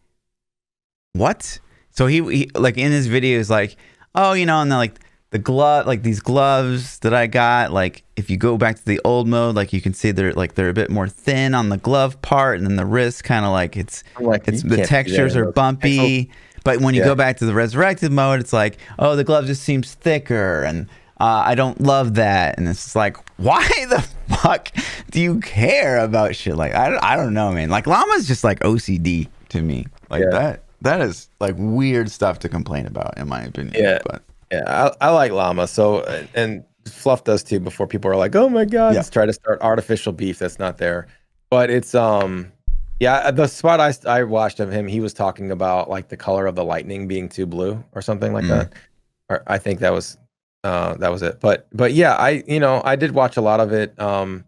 what? So he like in his video is like, oh, and then like the glove, like these gloves that I got, like if you go back to the old mode, like you can see they're a bit more thin on the glove part, and then the wrist kind of like it's the textures are bumpy. But when you go back to the resurrected mode, it's like, oh, the glove just seems thicker, and I don't love that. And it's just like, why the fuck do you care about shit like I don't know, man. Like Llama's just like OCD to me, like that is like weird stuff to complain about, in my opinion. Yeah, but. Yeah, I like Llama. So, and Fluff does too. Before people are like, "Oh my god," let's try to start artificial beef that's not there. But it's the spot I watched of him, he was talking about like the color of the lightning being too blue or something like that. Or I think that was it. But yeah, I did watch a lot of it. I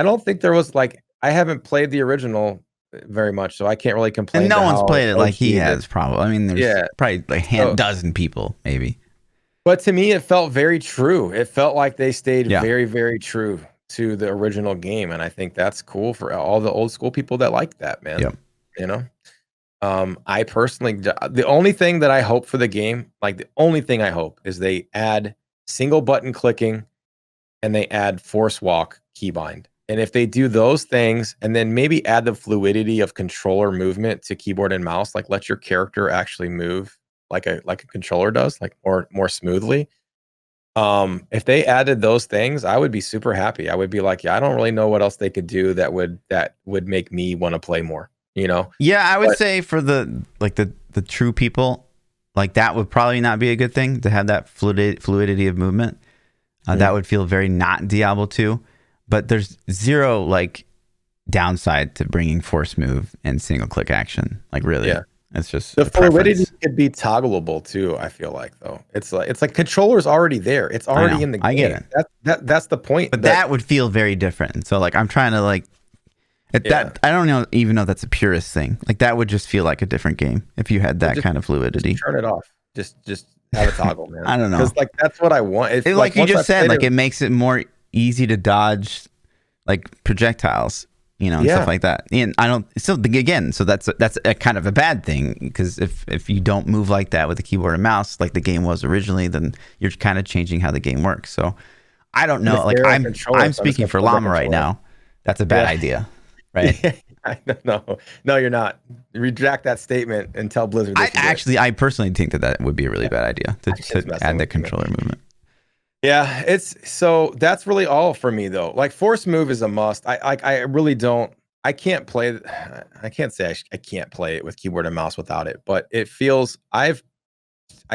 don't think there was like I haven't played the original very much, so I can't really complain. And no one's played it like he has, probably. I mean, there's probably like a dozen people, maybe. But to me, it felt very true. It felt like they stayed very, very true to the original game, and I think that's cool for all the old school people that like that, man. Yep. I personally, the only thing that I hope for the game, like the only thing I hope, is they add single button clicking, and they add force walk keybind. And if they do those things, and then maybe add the fluidity of controller movement to keyboard and mouse, like let your character actually move like a controller does, like more smoothly. If they added those things, I would be super happy. I would be like, yeah, I don't really know what else they could do that would make me want to play more, you know? Yeah, I would say for the true people, like that would probably not be a good thing to have that fluidity of movement. That would feel very not Diablo 2, but there's zero like downside to bringing force move and single click action. Like really, it's just the fluidity could be toggleable too. I feel like though, it's like controller's already there. It's already in the game. I get it. That's the point. But that would feel very different. So like I'm trying to like that. I don't even know if that's a purist thing. Like that would just feel like a different game if you had that kind of fluidity. Turn it off. Just have a toggle, man. I don't know. Because like that's what I want. It's like you just said, like it makes it more easy to dodge like projectiles, you know, and stuff like that. And I don't still again, so that's a kind of a bad thing because if you don't move like that with a keyboard and mouse like the game was originally, then you're kind of changing how the game works. So I don't know. Like I'm speaking for Llama right now. That's a bad idea, right? No, you're not. Retract that statement and tell Blizzard. I personally think that would be a really bad idea to add the controller movement. Yeah, that's really all for me though. Like force move is a must. I really don't. I can't play. I can't say I can't play it with keyboard and mouse without it. But it feels I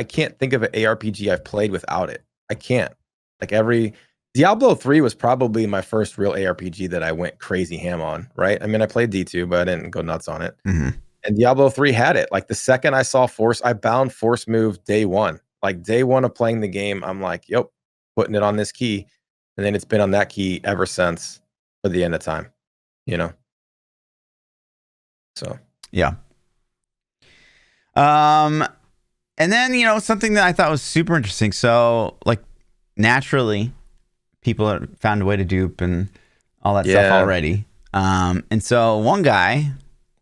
can't think of an ARPG I've played without it. I can't. Like Diablo 3 was probably my first real ARPG that I went crazy ham on, right? I mean, I played D2, but I didn't go nuts on it. Mm-hmm. And Diablo 3 had it. Like the second I saw I bound force move day one. Like day one of playing the game, I'm like, yep, putting it on this key. And then it's been on that key ever since for the end of time, you know? So. Yeah. And then, you know, something that I thought was super interesting. So like naturally, people have found a way to dupe and all that stuff already. And so one guy,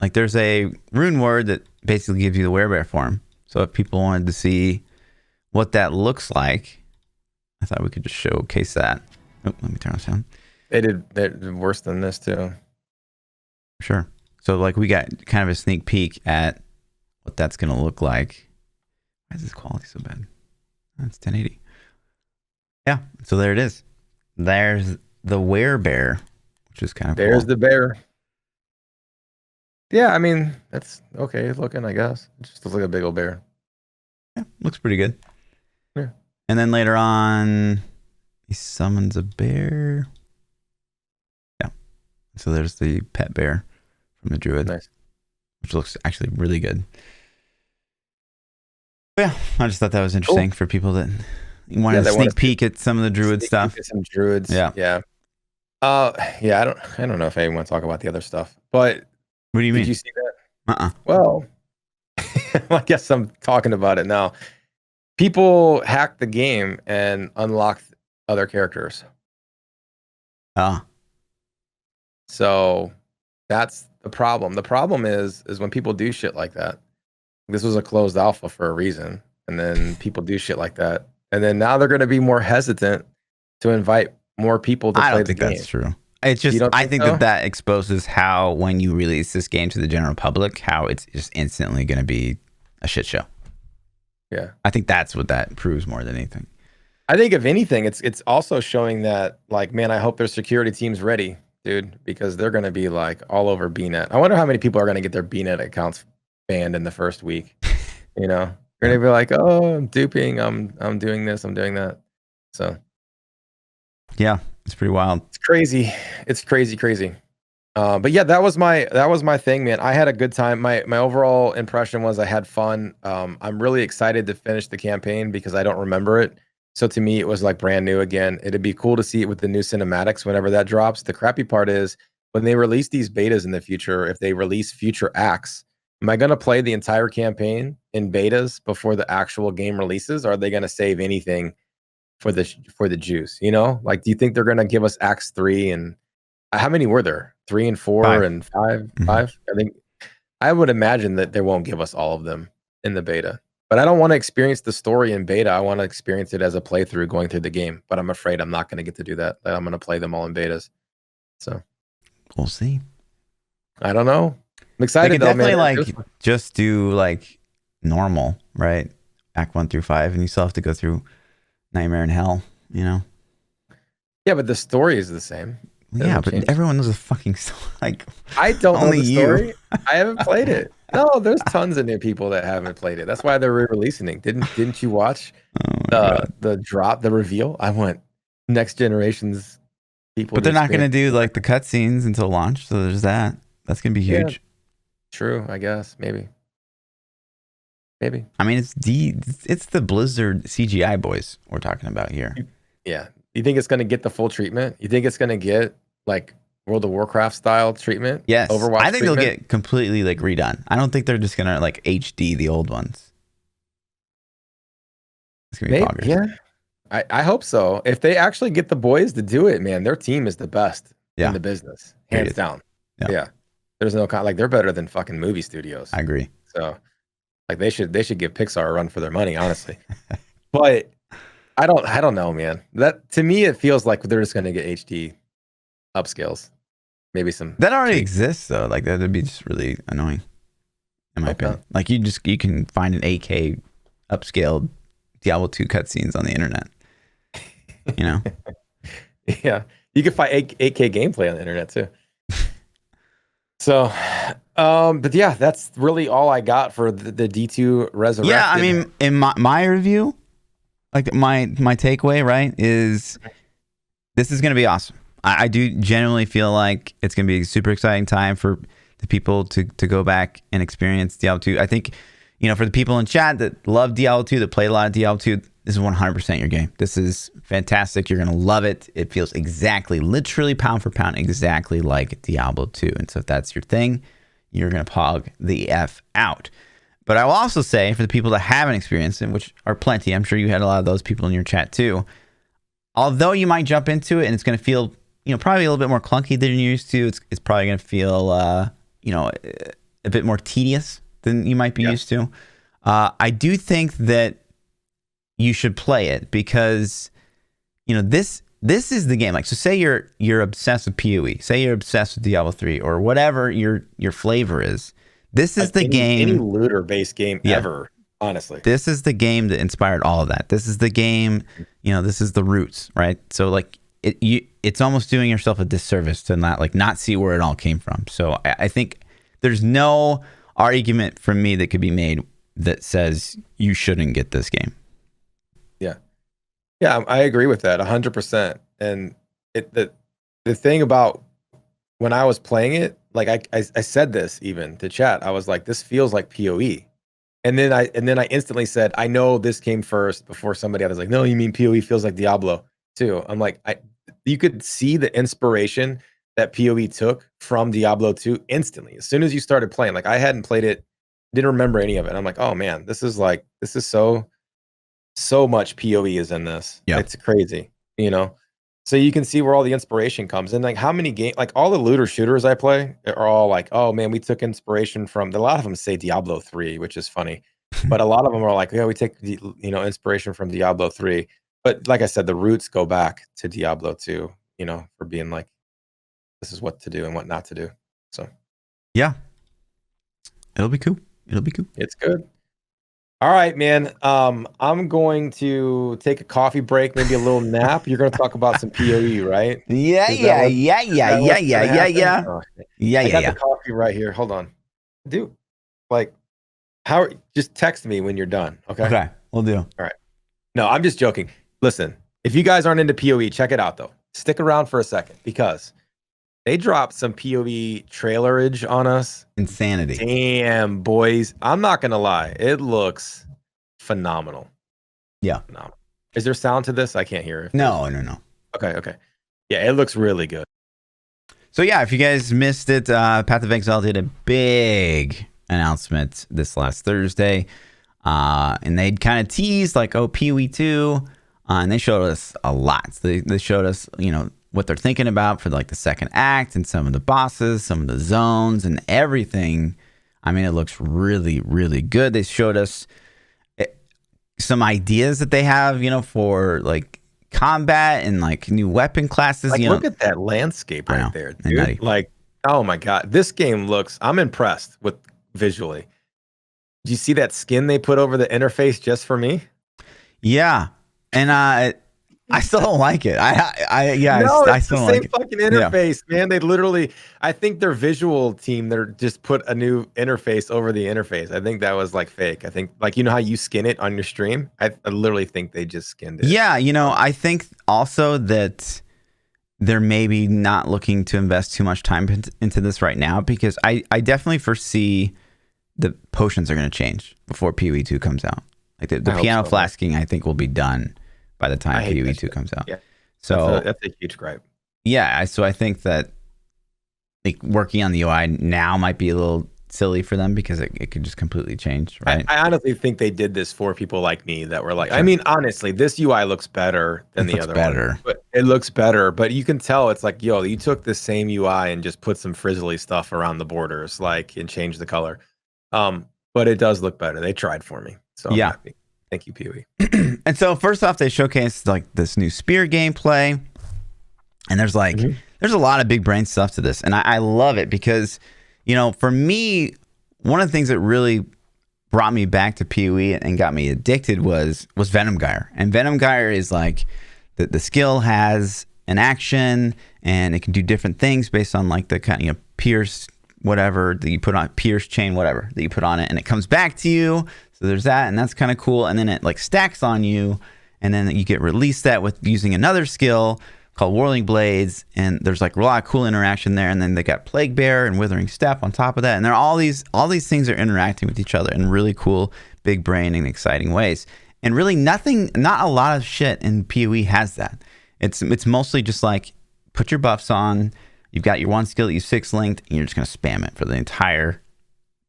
like there's a rune word that basically gives you the werebear form. So if people wanted to see what that looks like, I thought we could just showcase that. Oh, let me turn this down. They did worse than this too. Sure. So like we got kind of a sneak peek at what that's going to look like. Why is this quality so bad? That's 1080. Yeah. So there it is. There's the werebear, which is kind of There's cool. the bear. Yeah, I mean, that's okay looking, I guess. It just looks like a big old bear. Yeah, looks pretty good. Yeah. And then later on, he summons a bear. Yeah. So there's the pet bear from the druid. Nice. Which looks actually really good. But yeah, I just thought that was interesting for people that wanted to sneak peek at some of the druid stuff. Some druids. Yeah. Yeah. I don't know if I want to talk about the other stuff, but what do you mean? Did you see that? Well, I guess I'm talking about it now. People hacked the game and unlocked other characters. So that's the problem. The problem is when people do shit like that. This was a closed alpha for a reason, and then people do shit like that, and then now they're going to be more hesitant to invite more people to play the game. I don't think that's true. It's just I think that exposes how when you release this game to the general public, how it's just instantly going to be a shit show. Yeah, I think that's what that proves more than anything. I think if anything, it's also showing that like, man, I hope their security team's ready, dude, because they're going to be like all over BNet. I wonder how many people are going to get their BNet accounts banned in the first week. You know, they're going to be like, oh, I'm duping, I'm doing this, I'm doing that. So, yeah. It's pretty wild. It's crazy. It's crazy. But yeah, that was my thing, man. I had a good time. My overall impression was I had fun. I'm really excited to finish the campaign because I don't remember it. So to me, it was like brand new again. It'd be cool to see it with the new cinematics whenever that drops. The crappy part is when they release these betas in the future, if they release future acts, am I going to play the entire campaign in betas before the actual game releases? Or are they going to save anything for the juice, you know? Like, do you think they're gonna give us Acts 3 and how many were there? 3 and 4 5. And 5? Mm-hmm. 5? I would imagine that they won't give us all of them in the beta. But I don't want to experience the story in beta. I want to experience it as a playthrough going through the game. But I'm afraid I'm not gonna get to do that. I'm gonna play them all in betas. So we'll see. I don't know. I'm excited. They could definitely just do like normal, right? Act 1 through 5, and you still have to go through Nightmare in Hell, you know? Yeah, but the story is the same. Yeah, but everyone knows the fucking story. Like, I don't know the story. You. I haven't played it. No, there's tons of new people that haven't played it. That's why they're re-releasing it. Didn't you watch the reveal? I want next generation's people. But they're not going to do like the cutscenes until launch, so there's that. That's going to be huge. Yeah, true, I guess. Maybe. I mean, it's the Blizzard CGI boys we're talking about here. Yeah. You think it's going to get the full treatment? You think it's going to get like World of Warcraft style treatment? Yes. Overwatch I think treatment? they'll get completely like redone. I don't think they're just going to like HD the old ones. It's going to be poggers. Yeah. I hope so. If they actually get the boys to do it, man, their team is the best in the business. Hands down. Yeah. There's no like they're better than fucking movie studios. I agree. So like they should give Pixar a run for their money, honestly. But I don't know, man. That to me it feels like they're just gonna get HD upscales. Maybe some that already exists though. Like that'd be just really annoying. In my opinion. Like you can find an 8K upscaled Diablo 2 cutscenes on the internet. You know? Yeah. You can find 8K gameplay on the internet too. So but yeah, that's really all I got for the D2 Resurrected. Yeah, I mean, in my review, like my takeaway, right, is this is going to be awesome. I do genuinely feel like it's going to be a super exciting time for the people to go back and experience Diablo 2. I think, you know, for the people in chat that love Diablo 2, that played a lot of Diablo 2, this is 100% your game. This is fantastic. You're going to love it. It feels exactly, literally pound for pound, exactly like Diablo 2. And so if that's your thing, you're going to pog the F out. But I will also say, for the people that haven't experienced it, which are plenty, I'm sure you had a lot of those people in your chat too, although you might jump into it and it's going to feel, you know, probably a little bit more clunky than you're used to, it's probably going to feel, you know, a bit more tedious than you might be used to. I do think that you should play it because, you know, this is the game. Like, so say you're obsessed with POE, say you're obsessed with Diablo 3 or whatever your flavor is. This is the game. Any looter-based game ever, honestly. This is the game that inspired all of that. This is the game, you know, this is the roots, right? So like it's almost doing yourself a disservice to not see where it all came from. So I think there's no argument from me that could be made that says you shouldn't get this game. Yeah, I agree with that 100%. And the thing about when I was playing it, like I said this even to chat, I was like, this feels like POE. And then I instantly said, I know this came first before somebody else was like, no, you mean POE feels like Diablo too. I'm like, you could see the inspiration that POE took from Diablo 2 instantly. As soon as you started playing, like I hadn't played it, didn't remember any of it. I'm like, oh man, this is so much POE is in this. Yeah. It's crazy, you know? So you can see where all the inspiration comes. And like how many games, like all the looter shooters I play are all like, oh man, we took inspiration from, a lot of them say Diablo 3, which is funny. But a lot of them are like, yeah, we take, you know, inspiration from Diablo 3. But like I said, the roots go back to Diablo 2, you know, for being like, this is what to do and what not to do. So yeah, it'll be cool. It's good. All right, man. I'm going to take a coffee break, maybe a little nap. You're going to talk about some POE, right? Yeah. I got the coffee right here. Hold on, dude. Like, just text me when you're done. Okay. Okay, we'll do. All right. No, I'm just joking. Listen, if you guys aren't into POE, check it out though. Stick around for a second because they dropped some POE trailerage on us. Insanity. Damn, boys. I'm not going to lie. It looks phenomenal. Yeah. Phenomenal. Is there sound to this? I can't hear it. No. Okay. Yeah, it looks really good. So yeah, if you guys missed it, Path of Exile did a big announcement this last Thursday. And they'd kind of teased like, oh, POE 2. And they showed us a lot. So they showed us, you know, what they're thinking about for like the second act and some of the bosses, some of the zones and everything. I mean, it looks really, really good. They showed us some ideas that they have, you know, for like combat and like new weapon classes. Like, you look at that landscape right there, dude. Like, oh my God, this game looks, I'm impressed with visually. Did you see that skin they put over the interface just for me? Yeah, and I still don't like it. No, I it's still the don't same like it. fucking interface, man. They literally, I think their visual team, they're just put a new interface over the interface. I think that was like fake. I think like, you know how you skin it on your stream? I literally think they just skinned it. Yeah, I think also that they're maybe not looking to invest too much time into this right now, because I definitely foresee the potions are going to change before PoE 2 comes out. Like the piano flasking, I think, will be done by the time PoE 2 comes out. Yeah. So that's a huge gripe. Yeah, so I think that like working on the UI now might be a little silly for them, because it could just completely change, right? I honestly think they did this for people like me that were like, sure. I mean, honestly, this UI looks better than the other one. But it looks better, but you can tell it's like, yo, you took the same UI and just put some frizzly stuff around the borders, like, and changed the color. But it does look better. They tried for me, so I'm happy. Thank you, PoE. And so first off, they showcased like this new spear gameplay, and there's like there's a lot of big brain stuff to this, and I love it because, for me, one of the things that really brought me back to PoE and got me addicted was Venom Gyre. And Venom Gyre is like the skill has an action, and it can do different things based on like the kind of pierce whatever that you put on, pierce chain whatever that you put on it, and it comes back to you. So there's that, and that's kind of cool. And then it like stacks on you, and then you get released that with using another skill called Whirling Blades, and there's like a lot of cool interaction there. And then they got Plague Bear and Withering Step on top of that, and there are all these things are interacting with each other in really cool, big brain and exciting ways. And really not a lot of shit in PoE has that. It's mostly just like put your buffs on, you've got your one skill that you 6-linked, and you're just gonna spam it for the entire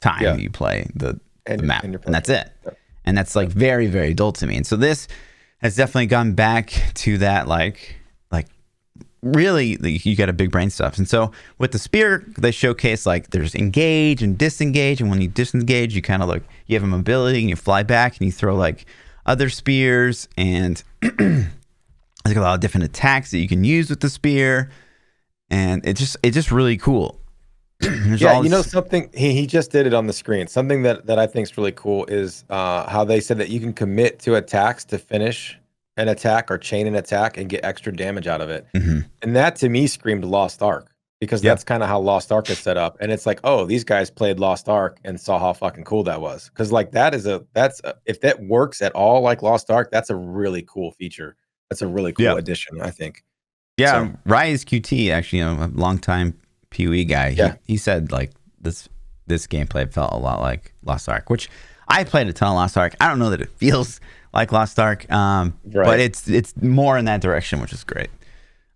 time you play the map, and that's it. And that's like very, very adult to me. And so this has definitely gone back to that like really you got a big brain stuff. And so with the spear, they showcase like there's engage and disengage, and when you disengage, you kind of like you have a mobility and you fly back and you throw like other spears, and there's a lot of different attacks that you can use with the spear, and it's just really cool. Something he just did it on the screen. Something that I think is really cool is how they said that you can commit to attacks to finish an attack or chain an attack and get extra damage out of it. And that to me screamed Lost Ark, because that's kind of how Lost Ark is set up. And it's like, oh, these guys played Lost Ark and saw how fucking cool that was. Because like if that works at all like Lost Ark, that's a really cool feature. That's a really cool addition, I think. Yeah, so, Rise QT, actually, a longtime PoE guy, he said like this gameplay felt a lot like Lost Ark, which I played a ton of Lost Ark. I don't know that it feels like Lost Ark, but it's more in that direction, which is great.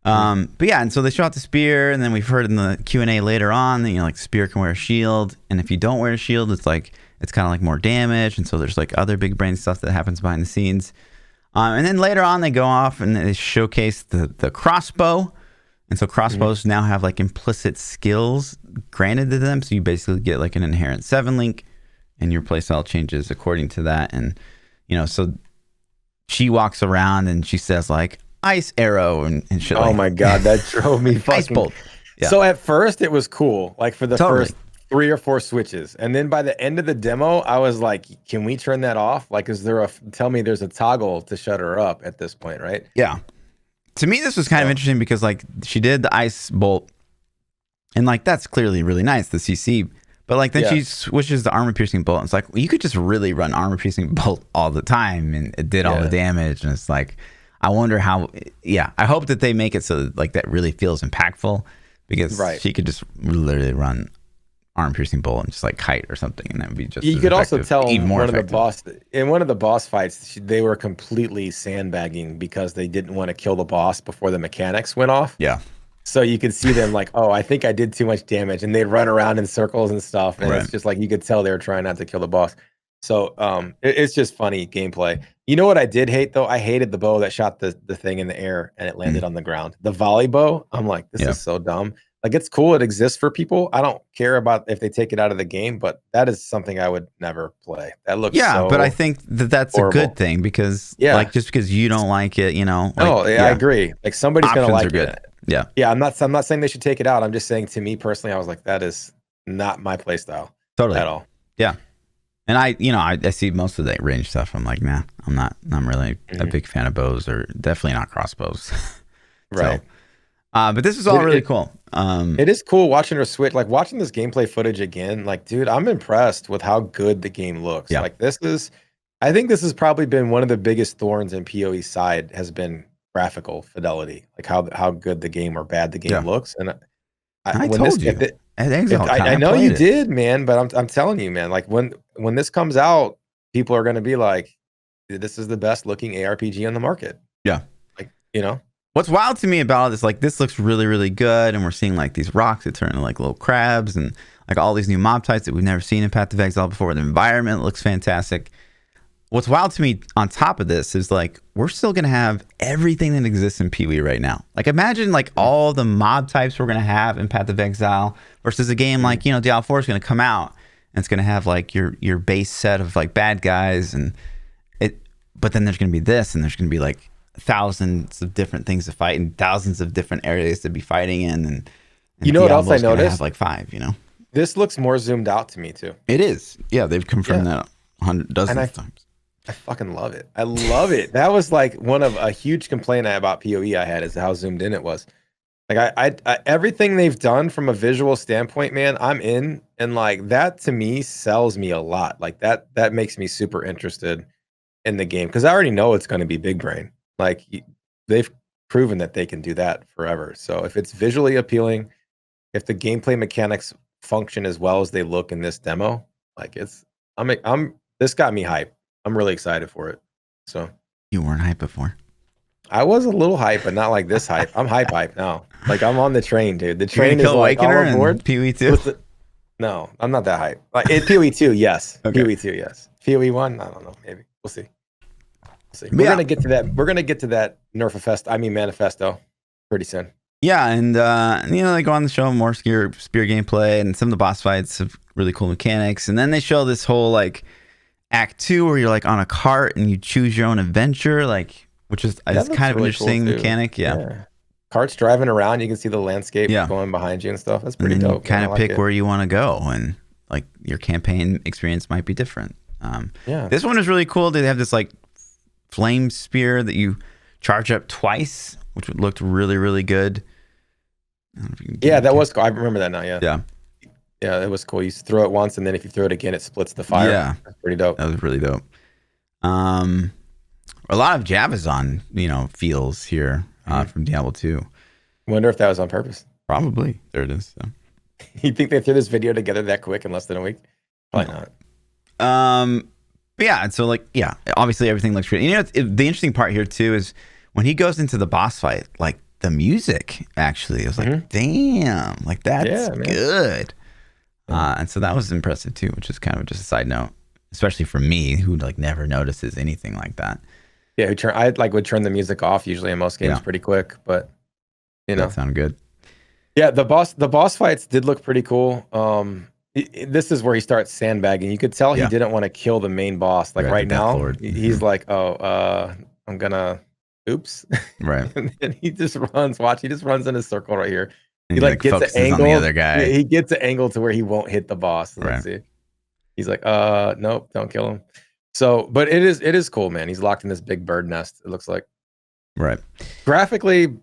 But yeah, and so they show out the spear, and then we've heard in the Q&A later on that like the spear can wear a shield, and if you don't wear a shield, it's kind of like more damage, and so there's like other big brain stuff that happens behind the scenes. And then later on, they go off and they showcase the crossbow. And so crossbows now have like implicit skills granted to them. So you basically get like an inherent 7-link, and your playstyle changes according to that. And, so she walks around and she says like ice arrow and shit. Oh my God, that drove me fucking... Ice bolt. Yeah. So at first it was cool, like for the first 3 or 4 switches. And then by the end of the demo, I was like, can we turn that off? Like, tell me there's a toggle to shut her up at this point, right? Yeah. To me, this was kind of interesting because like she did the ice bolt, and like that's clearly really nice, the CC. But like then she switches the armor piercing bolt, and it's like, well, you could just really run armor piercing bolt all the time, and it did all the damage. And it's like, I wonder how. Yeah, I hope that they make it so that, like that really feels impactful, because she could just literally run armor piercing bolt and just like kite or something, and that would be just. You could also tell in one of the boss fights, they were completely sandbagging because they didn't want to kill the boss before the mechanics went off. Yeah. So you could see them like, oh, I think I did too much damage, and they'd run around in circles and stuff, and it's just like you could tell they were trying not to kill the boss. So it's just funny gameplay. You know what I did hate though? I hated the bow that shot the thing in the air and it landed on the ground. The volley bow, I'm like, this is so dumb. Like, it's cool, it exists for people. I don't care about if they take it out of the game, but that is something I would never play. That looks but I think that's horrible. A good thing, because like just because you don't like it, like, I agree. Like somebody's gonna like good. it. Yeah. I'm not saying they should take it out. I'm just saying, to me personally, I was like, that is not my play style. Totally. At all. Yeah. And I see most of that range stuff. I'm like, nah, I'm really a big fan of bows, or definitely not crossbows. Right. So, but this is all really cool. It is cool watching her switch, like watching this gameplay footage again. Like, dude, I'm impressed with how good the game looks. Yeah. Like, I think this has probably been one of the biggest thorns in PoE's side has been graphical fidelity, like how good the game or bad the game looks. And I told you, I know you did, man. But I'm telling you, man. Like when this comes out, people are going to be like, "This is the best looking ARPG on the market." Yeah, like What's wild to me about it is like this looks really, really good, and we're seeing like these rocks that turn into like little crabs, and like all these new mob types that we've never seen in Path of Exile before. The environment looks fantastic. What's wild to me on top of this is like we're still gonna have everything that exists in PoE right now. Like imagine like all the mob types we're gonna have in Path of Exile versus a game like Diablo 4 is gonna come out and it's gonna have like your base set of like bad guys but then there's gonna be this, and there's gonna be like thousands of different things to fight and thousands of different areas to be fighting in, and you know what else I noticed? Have like 5. This looks more zoomed out to me too. It is. Yeah, they've confirmed that dozens of times. I fucking love it. I love it. That was like one of a huge complaint about PoE I had is how zoomed in it was. Like I everything they've done from a visual standpoint, man, I'm in, and like that to me sells me a lot. Like that makes me super interested in the game because I already know it's going to be big brain. Like they've proven that they can do that forever. So if it's visually appealing, if the gameplay mechanics function as well as they look in this demo, like this got me hyped. I'm really excited for it. So you weren't hyped before. I was a little hype, but not like this hype. I'm hype now. Like I'm on the train, dude. The train is like all on board. PoE 2? No, I'm not that hype. Like PoE 2, yes. Okay. PoE 2, yes. PoE 1, I don't know. Maybe we'll see. We're gonna get to that. We're gonna get to that manifesto pretty soon. Yeah, and they go on the show more spear gameplay, and some of the boss fights have really cool mechanics, and then they show this whole like Act 2 where you're like on a cart and you choose your own adventure, like which is kind of really interesting cool mechanic. Yeah. Carts driving around, you can see the landscape going behind you and stuff. That's pretty dope. You kind of pick where you want to go, and like your campaign experience might be different. This one is really cool. They have this like flame spear that you charge up twice, which looked really, really good. That was cool. I remember that now. Yeah, it was cool. You throw it once, and then if you throw it again, it splits the fire. Yeah, that's pretty dope. That was really dope. A lot of Javazon, feels here from Diablo 2. Wonder if that was on purpose. Probably. There it is. So. You think they threw this video together that quick in less than a week? Probably not. But yeah, so obviously everything looks great. The interesting part here too is when he goes into the boss fight, like the music actually, it was like, damn, like that's good. And so that was impressive too, which is kind of just a side note, especially for me who like never notices anything like that. Yeah, I would turn the music off usually in most games pretty quick, but that sounded good. Yeah, the boss fights did look pretty cool. This is where he starts sandbagging. You could tell he didn't want to kill the main boss. Like right now, he's like, I'm gonna, oops. Right. And then he just runs. Watch, he just runs in a circle right here. He like gets an angle. On the other guy. He gets an angle to where he won't hit the boss. Let's see. He's like, nope, don't kill him. So, but it is cool, man. He's locked in this big bird nest. It looks like. Right. Graphically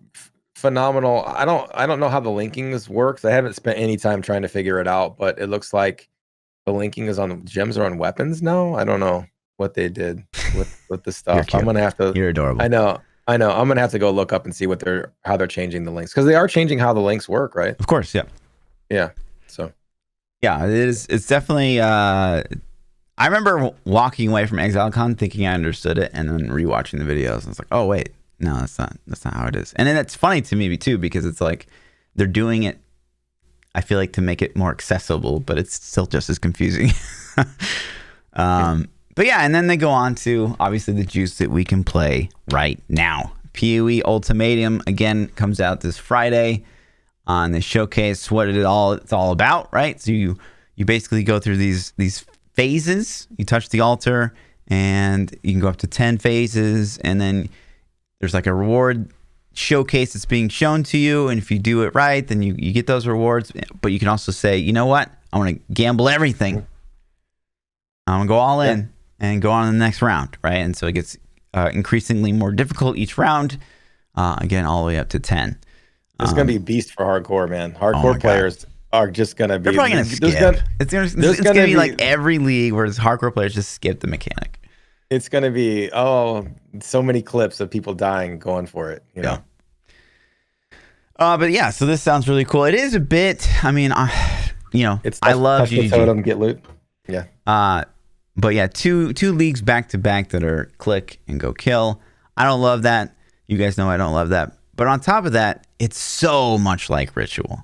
phenomenal. I don't know how the linking works. I haven't spent any time trying to figure it out, but it looks like the linking is on gems or on weapons now. I don't know what they did with the stuff. I'm gonna have to. You're adorable. I know. I'm gonna have to go look up and see how they're changing the links, because they are changing how the links work, right? Of course, yeah. Yeah. So. Yeah, it is. It's definitely. I remember walking away from ExileCon thinking I understood it, and then rewatching the videos, and it's like, oh wait. No, that's not how it is. And then it's funny to me too, because it's like they're doing it, I feel like, to make it more accessible, but it's still just as confusing. But yeah, and then they go on to obviously the juice that we can play right now. POE Ultimatum again comes out this Friday on the showcase what it's all about, right? So you basically go through these phases. You touch the altar and you can go up to 10 phases, and then there's like a reward showcase that's being shown to you, and if you do it right, then you get those rewards. But you can also say, you know what, I want to gamble everything I'm gonna go all in and go on to the next round, right? And so it gets increasingly more difficult each round. Again, all the way up to 10. It's gonna be beast for hardcore, man. Hardcore players are just gonna be. They're probably gonna skip. It's gonna be like every league where hardcore players just skip the mechanic. It's gonna be so many clips of people dying going for it. You know. But yeah, so this sounds really cool. It is a bit. I mean, I love GGG. Totem, get loot. Yeah. But yeah, two leagues back to back that are click and go kill. I don't love that. You guys know I don't love that. But on top of that, it's so much like Ritual.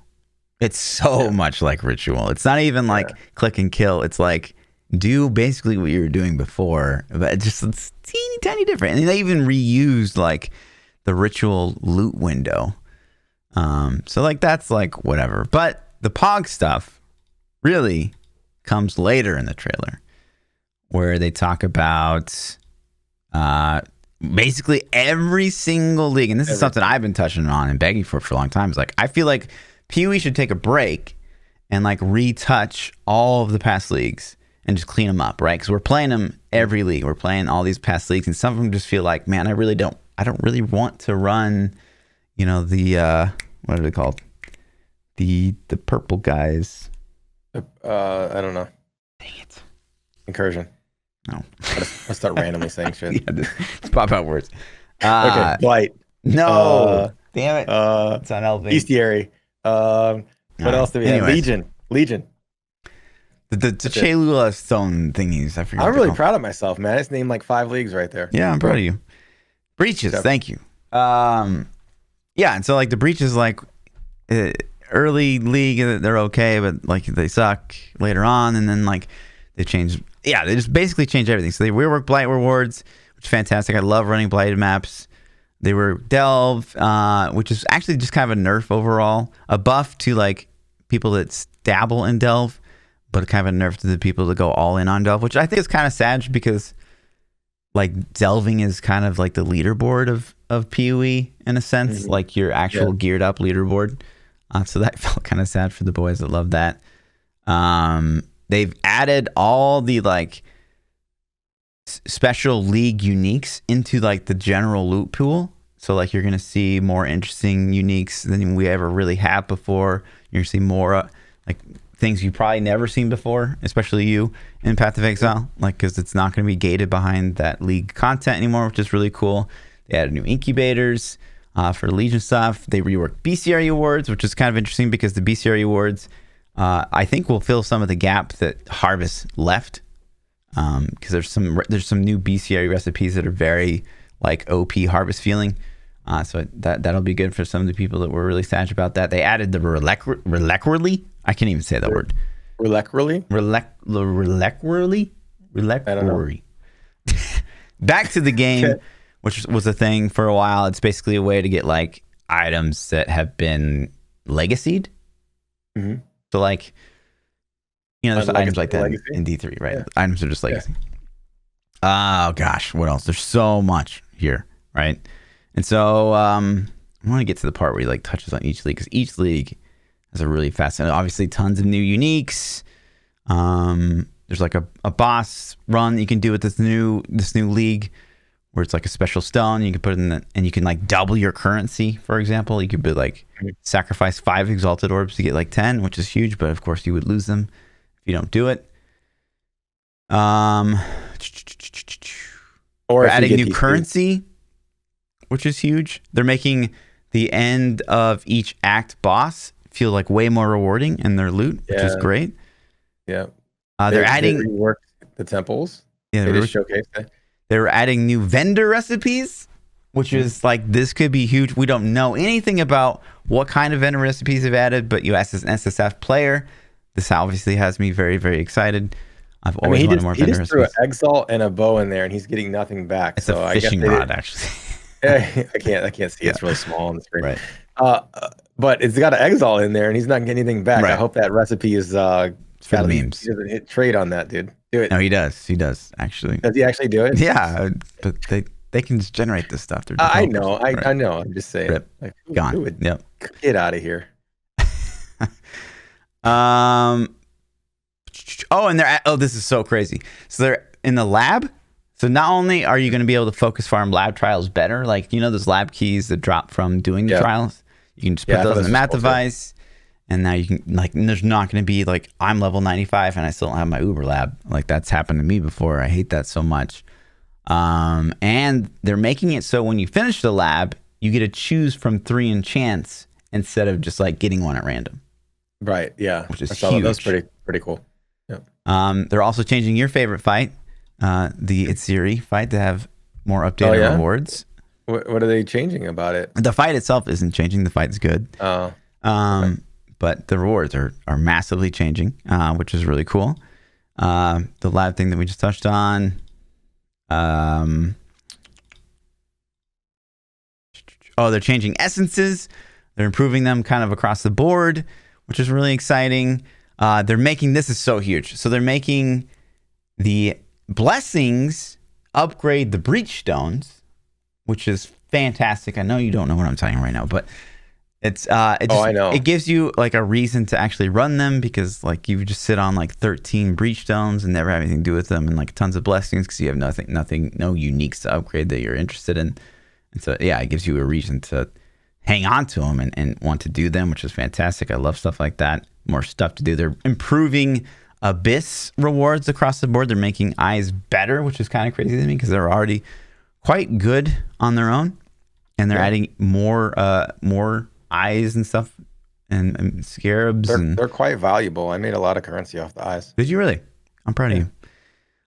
It's so much like Ritual. It's not even like click and kill. It's like do basically what you were doing before, but it's teeny tiny different. And they even reused like the Ritual loot window. So like that's like whatever. But the Pog stuff really comes later in the trailer, where they talk about basically every single league. And this is something I've been touching on and begging for a long time. Is like I feel like PoE should take a break and like retouch all of the past leagues and just clean them up, right? Because we're playing them every league. We're playing all these past leagues, and some of them just feel like, man, I don't really want to run, the what are they called? The purple guys. I don't know. Dang it. Incursion. No. I'll start randomly saying shit. Just pop out words. Okay. Blight. No. Damn it. It's on LV. Bestiary. What else do we have? Legion. The Chelula stone thingies. I forget. I'm really proud of myself, man. It's named like 5 leagues right there. Yeah, I'm proud of you. Breaches. Thank you. Yeah, and so like the breaches, like early league, they're okay, but like they suck later on, and then like they change. Yeah, they just basically change everything. So they rework Blight rewards, which is fantastic. I love running Blighted maps. They were Delve, which is actually just kind of a nerf overall, a buff to like people that dabble in Delve, but kind of a nerf to the people that go all in on Delve, which I think is kind of sad because like delving is kind of like the leaderboard of PoE in a sense, like your actual geared up leaderboard. So that felt kind of sad for the boys that love that. They've added all the like special league uniques into like the general loot pool. So like you're going to see more interesting uniques than we ever really have before. You're going to see more like things you've probably never seen before, especially you in Path of Exile, like because it's not going to be gated behind that league content anymore, which is really cool. They added new incubators for Legion stuff. They reworked BCR awards, which is kind of interesting because the BCR awards I think will fill some of the gap that Harvest left, because there's some new BCR recipes that are very like OP Harvest feeling. So that'll be good for some of the people that were really sad about that. They added the Reliquary. I can't even say that word. Reliquary? Reliquary. Back to the game, which was a thing for a while. It's basically a way to get like items that have been legacied. Mm-hmm. So like, there's items like that in D3, right? Yeah. Items are just legacy. Oh gosh, what else? There's so much here, right? And so I want to get to the part where he like touches on each league, because each league has a really fascinating, obviously tons of new uniques. There's like a boss run that you can do with this new league, where it's like a special stone you can put in and you can like double your currency. For example, you could be like sacrifice 5 exalted orbs to get like 10, which is huge, but of course you would lose them if you don't do it. Or adding new currency, which is huge. They're making the end of each act boss feel like way more rewarding in their loot, which is great. Yeah. They're adding they reworked the temples. Yeah, they just showcased it. They're adding new vendor recipes, which is like, this could be huge. We don't know anything about what kind of vendor recipes they've added, but you ask as an SSF player, this obviously has me very, very excited. I've always wanted more vendor recipes. He just threw an exalt and a bow in there, and he's getting nothing back. It's a fishing rod, actually. I can't see. It's really small on the screen. Right. But it's got an exalt in there, and he's not getting anything back. Right. I hope that recipe is for the memes. He doesn't hit trade on that, dude. Do it. No, he does. He does, actually. Does he actually do it? Yeah, but they can just generate this stuff. I know. I know. I'm just saying. Rip. Like, gone. Yep. Get out of here. Oh, and this is so crazy. So they're in the lab. So not only are you going to be able to focus farm lab trials better, like those lab keys that drop from doing the trials, you can just put those in the map device, and now you can there's not going to be like I'm level 95 and I still don't have my Uber lab. Like that's happened to me before. I hate that so much. And they're making it so when you finish the lab, you get to choose from 3 enchants instead of just like getting one at random. Right. Yeah. Which is huge. That's pretty cool. Yeah. They're also changing your favorite fight, the Itziri fight, to have more updated rewards. What are they changing about it? The fight itself isn't changing. The fight's good. Oh. Okay. But the rewards are massively changing, which is really cool. The lab thing that we just touched on. They're changing essences. They're improving them kind of across the board, which is really exciting. This is so huge. So they're making the blessings upgrade the breach stones, which is fantastic. I know you don't know what I'm telling you right now, but I know. It gives you like a reason to actually run them, because like you just sit on like 13 breach stones and never have anything to do with them, and like tons of blessings because you have no uniques to upgrade that you're interested in. And so it gives you a reason to hang on to them and want to do them, which is fantastic. I love stuff like that. More stuff to do. They're improving Abyss rewards across the board. They're making eyes better, which is kind of crazy to me because they're already quite good on their own, and they're adding more eyes and stuff and scarabs. They're quite valuable. I made a lot of currency off the eyes. Did you really? I'm proud of you.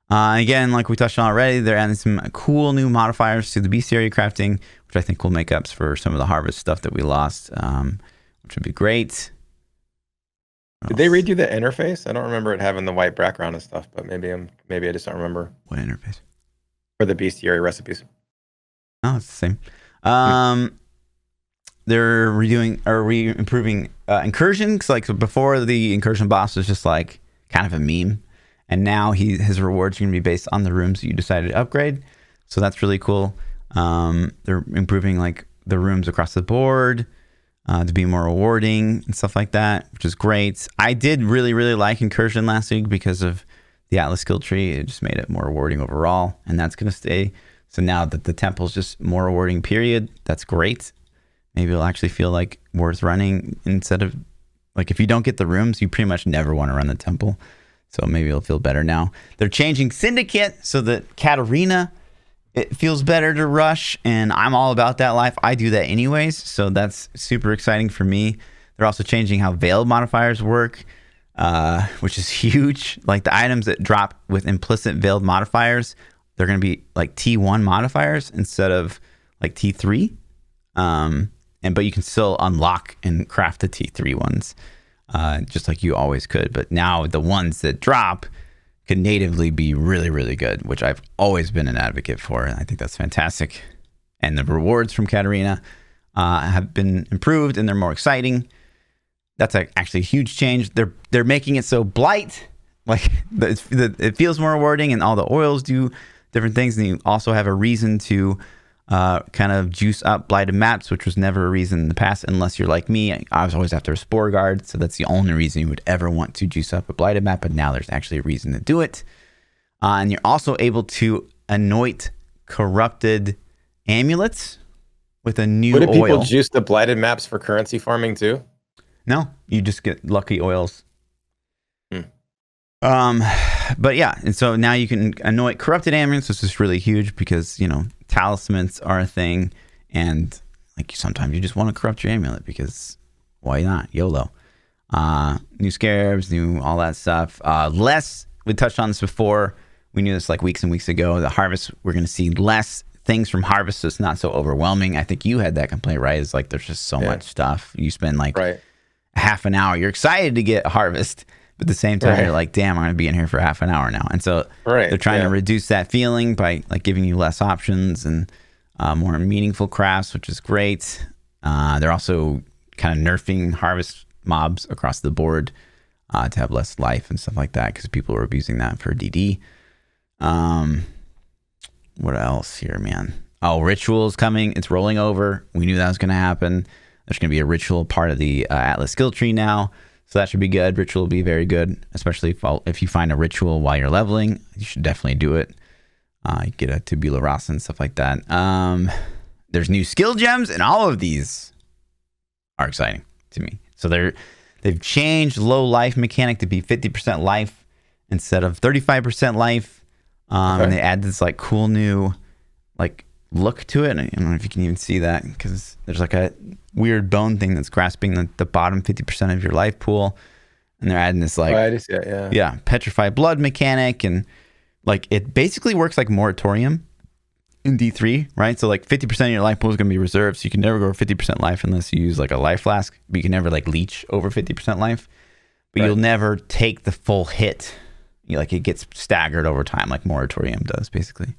Again, like we touched on already, they're adding some cool new modifiers to the bestiary crafting, which I think will make up for some of the harvest stuff that we lost, which would be great. Did they redo the interface? I don't remember it having the white background and stuff, but maybe I just don't remember. What interface? For the bestiary recipes. Oh, it's the same. They're improving incursion. Cause like before, the incursion boss was just like kind of a meme, and now his rewards are going to be based on the rooms that you decided to upgrade. So that's really cool. They're improving like the rooms across the board to be more rewarding and stuff like that, which is great. I did really, really like incursion last week because of the Atlas skill tree. It just made it more rewarding overall, and that's going to stay. So now that the temple's just more rewarding, period, that's great. Maybe it'll actually feel like worth running instead of like if you don't get the rooms, you pretty much never want to run the temple. So maybe it'll feel better now. They're changing Syndicate so that Katarina, it feels better to rush, and I'm all about that life. I do that anyways, so that's super exciting for me. They're also changing how veiled modifiers work, which is huge. Like the items that drop with implicit veiled modifiers, they're going to be like T1 modifiers instead of like T3. But you can still unlock and craft the T3 ones, just like you always could. But now the ones that drop could natively be really, really good, which I've always been an advocate for. And I think that's fantastic. And the rewards from Katarina have been improved, and they're more exciting. That's actually a huge change. They're making it so Blight, like it feels more rewarding, and all the oils do different things. And you also have a reason to kind of juice up blighted maps, which was never a reason in the past, unless you're like me. I was always after a spore guard, so that's the only reason you would ever want to juice up a blighted map, but now there's actually a reason to do it. And you're also able to anoint corrupted amulets with a new oil. Would people juice the blighted maps for currency farming too? No, you just get lucky oils. But yeah, and so now you can anoint corrupted amulets, which is really huge because, talismans are a thing, and like sometimes you just want to corrupt your amulet because why not? YOLO. New scarabs, new all that stuff. We touched on this before. We knew this like weeks and weeks ago. The harvest, we're going to see less things from harvest, so it's not so overwhelming. I think you had that complaint, right? It's like there's just so much stuff. You spend like half an hour. You're excited to get a harvest, but at the same time, you're like, damn, I'm going to be in here for half an hour now. And so they're trying to reduce that feeling by like giving you less options and more meaningful crafts, which is great. They're also kind of nerfing harvest mobs across the board to have less life and stuff like that because people are abusing that for DD. What else here, man? Oh, rituals coming. It's rolling over. We knew that was going to happen. There's going to be a ritual part of the Atlas skill tree now. So that should be good. Ritual will be very good, especially if you find a ritual while you're leveling. You should definitely do it. You get a tabula rasa and stuff like that. There's new skill gems, and all of these are exciting to me. So they've changed low life mechanic to be 50% life instead of 35% life. And they add this like cool new like look to it. And I don't know if you can even see that because there's like a weird bone thing that's grasping the bottom 50% of your life pool. And they're adding this like I just, yeah, petrified blood mechanic, and like it basically works like Moratorium in D3, right? So like 50% of your life pool is going to be reserved, so you can never go over 50% life unless you use like a life flask, but you can never like leech over 50% life, but you'll never take the full hit. Like it gets staggered over time like Moratorium does basically,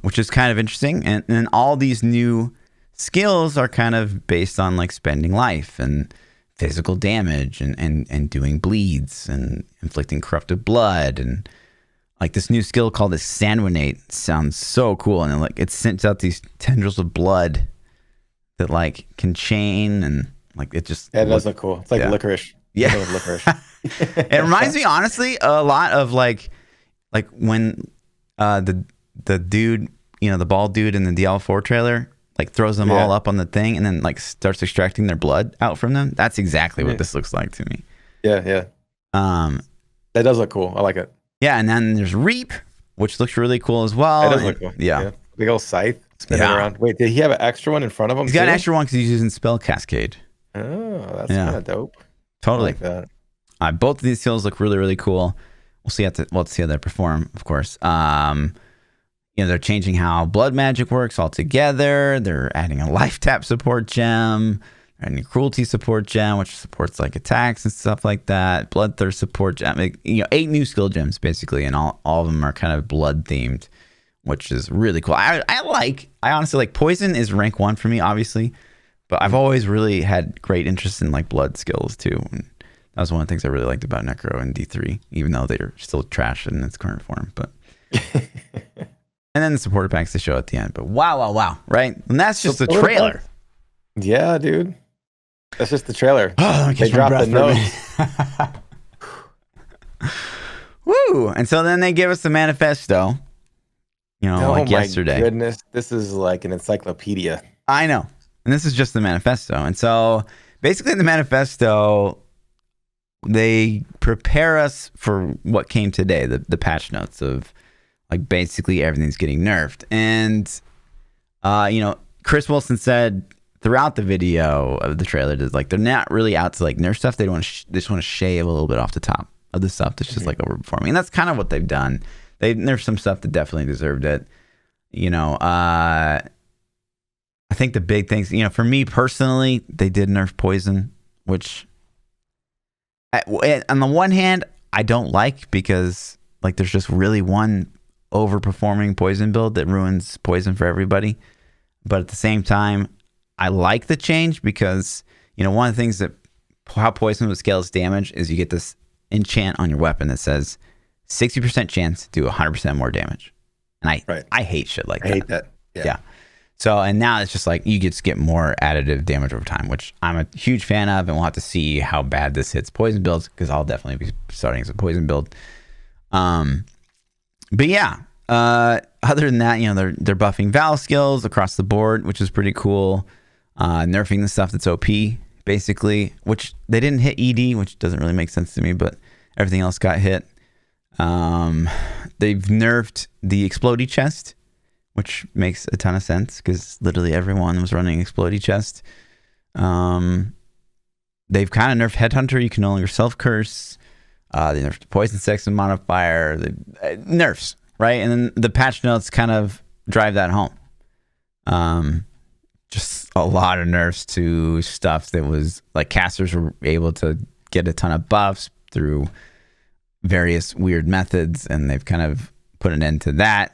which is kind of interesting. And then all these new skills are kind of based on like spending life and physical damage and doing bleeds and inflicting corrupted blood. And like this new skill called the Sanguinate sounds so cool. And like it sends out these tendrils of blood that like can chain, and like it just it does look cool. It's like licorice. Yeah. Licorice. It reminds me honestly a lot of like when the dude, you know, the bald dude in the Diablo 4 trailer like throws them all up on the thing and then like starts extracting their blood out from them. That's exactly what this looks like to me. Yeah. That does look cool. I like it. Yeah, and then there's Reap, which looks really cool as well. That does look cool. Yeah. Big old scythe spinning around. Wait, did he have an extra one in front of him? He's got an extra one because he's using Spell Cascade. Oh, that's kind of dope. Totally. I like that. Both of these skills look really, really cool. We'll see how they perform, of course. You know, they're changing how blood magic works altogether. They're adding a life tap support gem, adding a cruelty support gem, which supports like attacks and stuff like that. Bloodthirst support gem. Like, you know, 8 new skill gems basically, and all of them are kind of blood themed, which is really cool. I honestly like poison is rank 1 for me, obviously, but I've always really had great interest in like blood skills too. And that was one of the things I really liked about Necro and D3, even though they're still trash in its current form. But and then the supporter packs they show at the end. But wow, right? And that's just the trailer. Yeah, dude. That's just the trailer. Oh, they dropped the notes. Woo! And so then they give us the manifesto. You know, like yesterday. Oh my goodness, this is like an encyclopedia. I know. And this is just the manifesto. And so basically in the manifesto, they prepare us for what came today, the patch notes of like basically everything's getting nerfed. And, you know, Chris Wilson said throughout the video of the trailer that like they're not really out to like nerf stuff. They just want to shave a little bit off the top of the stuff that's just like overperforming. And that's kind of what they've done. They nerfed some stuff that definitely deserved it. You know, I think the big things, you know, for me personally, they did nerf poison, which on the one hand, I don't like because like there's just really one overperforming poison build that ruins poison for everybody. But at the same time, I like the change because, you know, one of the things that how poison would scale its damage is you get this enchant on your weapon that says 60% chance to do 100% more damage. And I hate shit like that. I hate that. Yeah. So, and now it's just like you get more additive damage over time, which I'm a huge fan of, and we'll have to see how bad this hits poison builds because I'll definitely be starting as a poison build. But yeah, other than that, you know, they're buffing Val skills across the board, which is pretty cool. Nerfing the stuff that's OP, basically, which they didn't hit ED, which doesn't really make sense to me, but everything else got hit. They've nerfed the Explodey chest, which makes a ton of sense because literally everyone was running Explodey chest. They've kind of nerfed Headhunter. You can no longer self-curse. They nerfed the Poison Sex and modifier. Nerfs, right? And then the patch notes kind of drive that home. Just a lot of nerfs to stuff that was like casters were able to get a ton of buffs through various weird methods, and they've kind of put an end to that.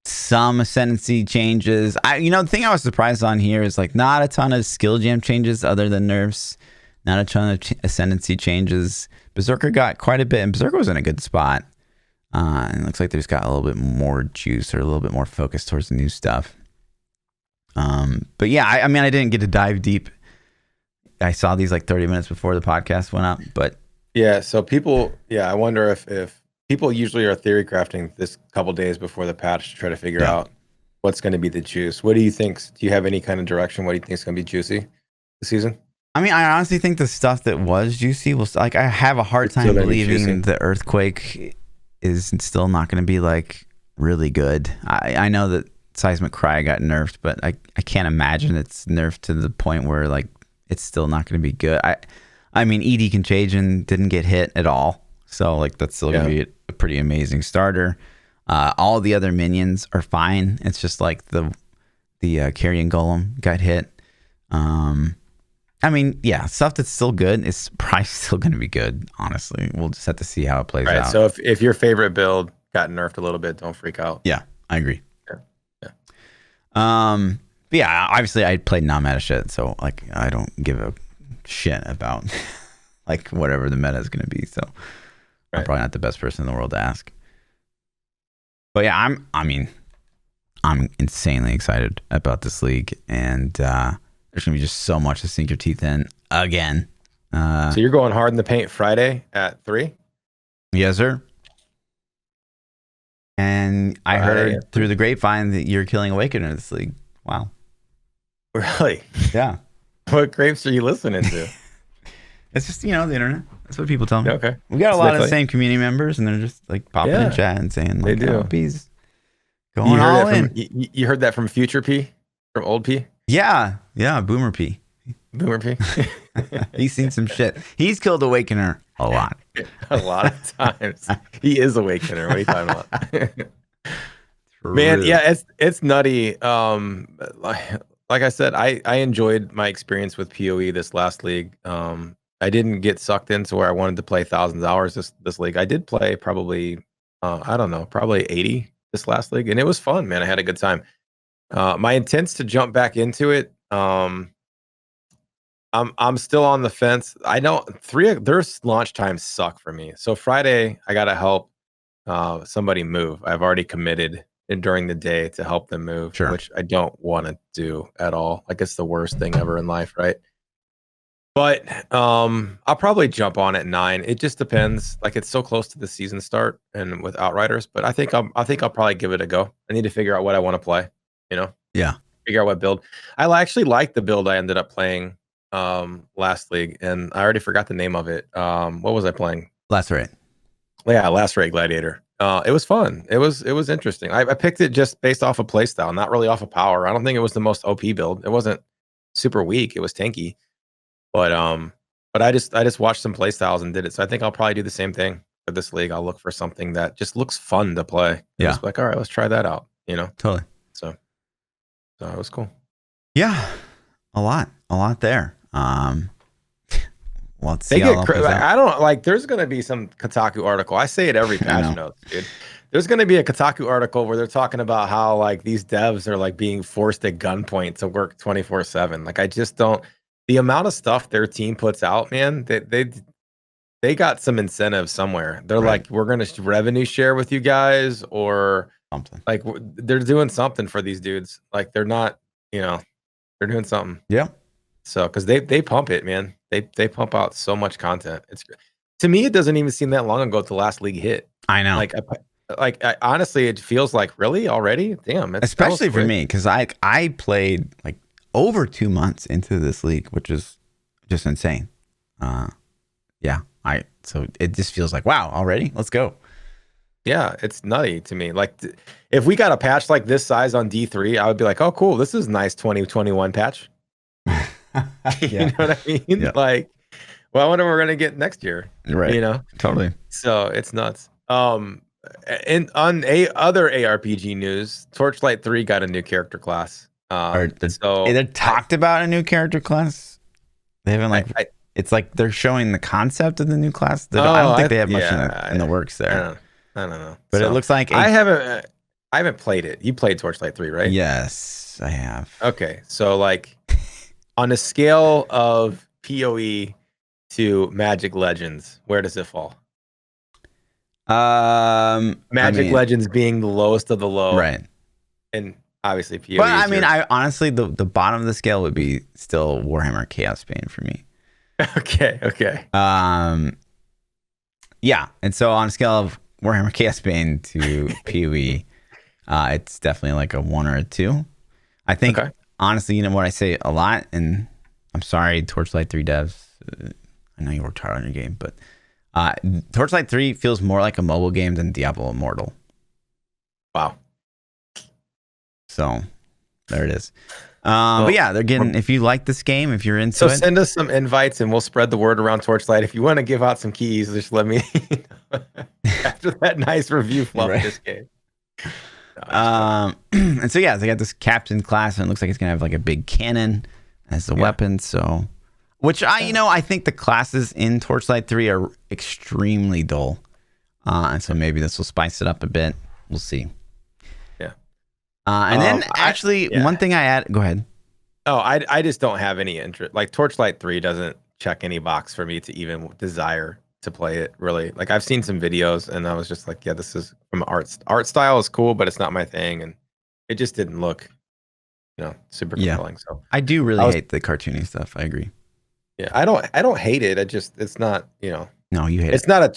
Some ascendancy changes. The thing I was surprised on here is like not a ton of skill gem changes other than nerfs. Not a ton of ascendancy changes. Berserker got quite a bit, and Berserker was in a good spot. And it looks like there's got a little bit more juice or a little bit more focus towards the new stuff. But yeah, I mean, I didn't get to dive deep I saw these like 30 minutes before the podcast went up, but yeah. So people, I wonder if people usually are theory crafting this couple days before the patch to try to figure out what's going to be the juice. What do you think? Do you have any kind of direction? What do you think is going to be juicy this season? I mean, I honestly think the stuff that was juicy was like, I have a hard time believing the earthquake is still not going to be like really good. I know that Seismic Cry got nerfed, but I can't imagine it's nerfed to the point where like it's still not going to be good. I mean, ED Contagion didn't get hit at all, so like that's still going to be a pretty amazing starter. All the other minions are fine. It's just like the Carrion Golem got hit. I mean, yeah, stuff that's still good is probably still going to be good. Honestly, we'll just have to see how it plays out. So if your favorite build got nerfed a little bit, don't freak out. Yeah, I agree. But yeah, obviously I played non-meta shit, so like I don't give a shit about like whatever the meta is going to be. So I'm probably not the best person in the world to ask. But yeah, I'm insanely excited about this league, and there's gonna be just so much to sink your teeth in again. So you're going hard in the paint Friday at 3? Yes, sir. And I heard through the grapevine that you're killing Awakener this league. Wow. Really? Yeah. What grapes are you listening to? It's just, the internet. That's what people tell me. Okay. We got a lot of the same community members, and they're just like popping in chat and saying, like, they do. P's going all in. You heard that from Future P? From Old P? Yeah. Boomer P. Boomer P? He's seen some shit. He's killed Awakener a lot. A lot of times. He is Awakener. What are you talking about? Man, yeah, it's nutty. Like I said, I enjoyed my experience with POE this last league. I didn't get sucked into where I wanted to play thousands of hours this league. I did play probably, I don't know, probably 80 this last league, and it was fun, man. I had a good time. My intent's to jump back into it. I'm still on the fence. I know their launch times suck for me. So Friday, I gotta help somebody move. I've already committed during the day to help them move, which I don't want to do at all. Like it's the worst thing ever in life, right? But I'll probably jump on at 9. It just depends. Like it's so close to the season start and with Outriders, but I think I'll probably give it a go. I need to figure out what I want to play. Yeah. Figure out what build. I actually like the build I ended up playing last league, and I already forgot the name of it. What was I playing? Lacerate. Yeah, Lacerate Gladiator. It was fun. It was interesting. I picked it just based off of playstyle, not really off of power. I don't think it was the most OP build. It wasn't super weak. It was tanky. But I just watched some playstyles and did it. So I think I'll probably do the same thing for this league. I'll look for something that just looks fun to play. Yeah. Just like, all right, let's try that out. Totally. So it was cool. Yeah, a lot there. Let's see. I don't like. There's going to be some Kotaku article. I say it every patch notes, dude. There's going to be a Kotaku article where they're talking about how like these devs are like being forced at gunpoint to work 24/7. Like I just don't. The amount of stuff their team puts out, man. They got some incentive somewhere. They're like, we're going to revenue share with you guys, or something. Like they're doing something for these dudes. Like they're not, they're doing something. Yeah. So, because they pump it, man. They pump out so much content. It's, to me, it doesn't even seem that long ago the last league hit. I know. Honestly, it feels like really already. Damn. Especially for me, because I played like over 2 months into this league, which is just insane. So it just feels like, wow, already? Let's go. Yeah, it's nutty to me. Like, if we got a patch like this size on D3, I would be like, oh, cool. This is a nice 2021 patch. You know what I mean? Yeah. Like, well, I wonder what we're gonna get next year. Right. Totally. So it's nuts. And on other ARPG news, Torchlight 3 got a new character class. They talked about a new character class. They haven't it's like they're showing the concept of the new class. I don't think they have much in the works there. I don't know. But it looks like I haven't played it. You played Torchlight 3, right? Yes, I have. Okay, so like on a scale of POE to Magic Legends, where does it fall? Magic Legends being the lowest of the low, right? And obviously POE. But I mean, I honestly, the bottom of the scale would be still Warhammer Chaos Bane for me. Okay. Yeah, and so on a scale of Warhammer Chaos Bane to PoE, it's definitely like a 1 or a 2. I think, honestly, you know what I say a lot, and I'm sorry, Torchlight 3 devs. I know you worked hard on your game, but Torchlight 3 feels more like a mobile game than Diablo Immortal. Wow. So there it is. But yeah, they're getting, if you like this game, if you're into it. So send us some invites and we'll spread the word around Torchlight. If you want to give out some keys, just let me after that nice review fluff this game. And so yeah, they got this captain class and it looks like it's gonna have like a big cannon as the weapon. So which I think the classes in Torchlight 3 are extremely dull. And so maybe this will spice it up a bit. We'll see. And then actually one thing I add, go ahead. Oh, I just don't have any interest. Like Torchlight 3 doesn't check any box for me to even desire to play it, really. Like I've seen some videos and I was just like, yeah, this is from art style is cool, but it's not my thing. And it just didn't look, super compelling. So I do really hate the cartoony stuff. I agree. Yeah, I don't hate it. It's not, No, you hate it. It's not a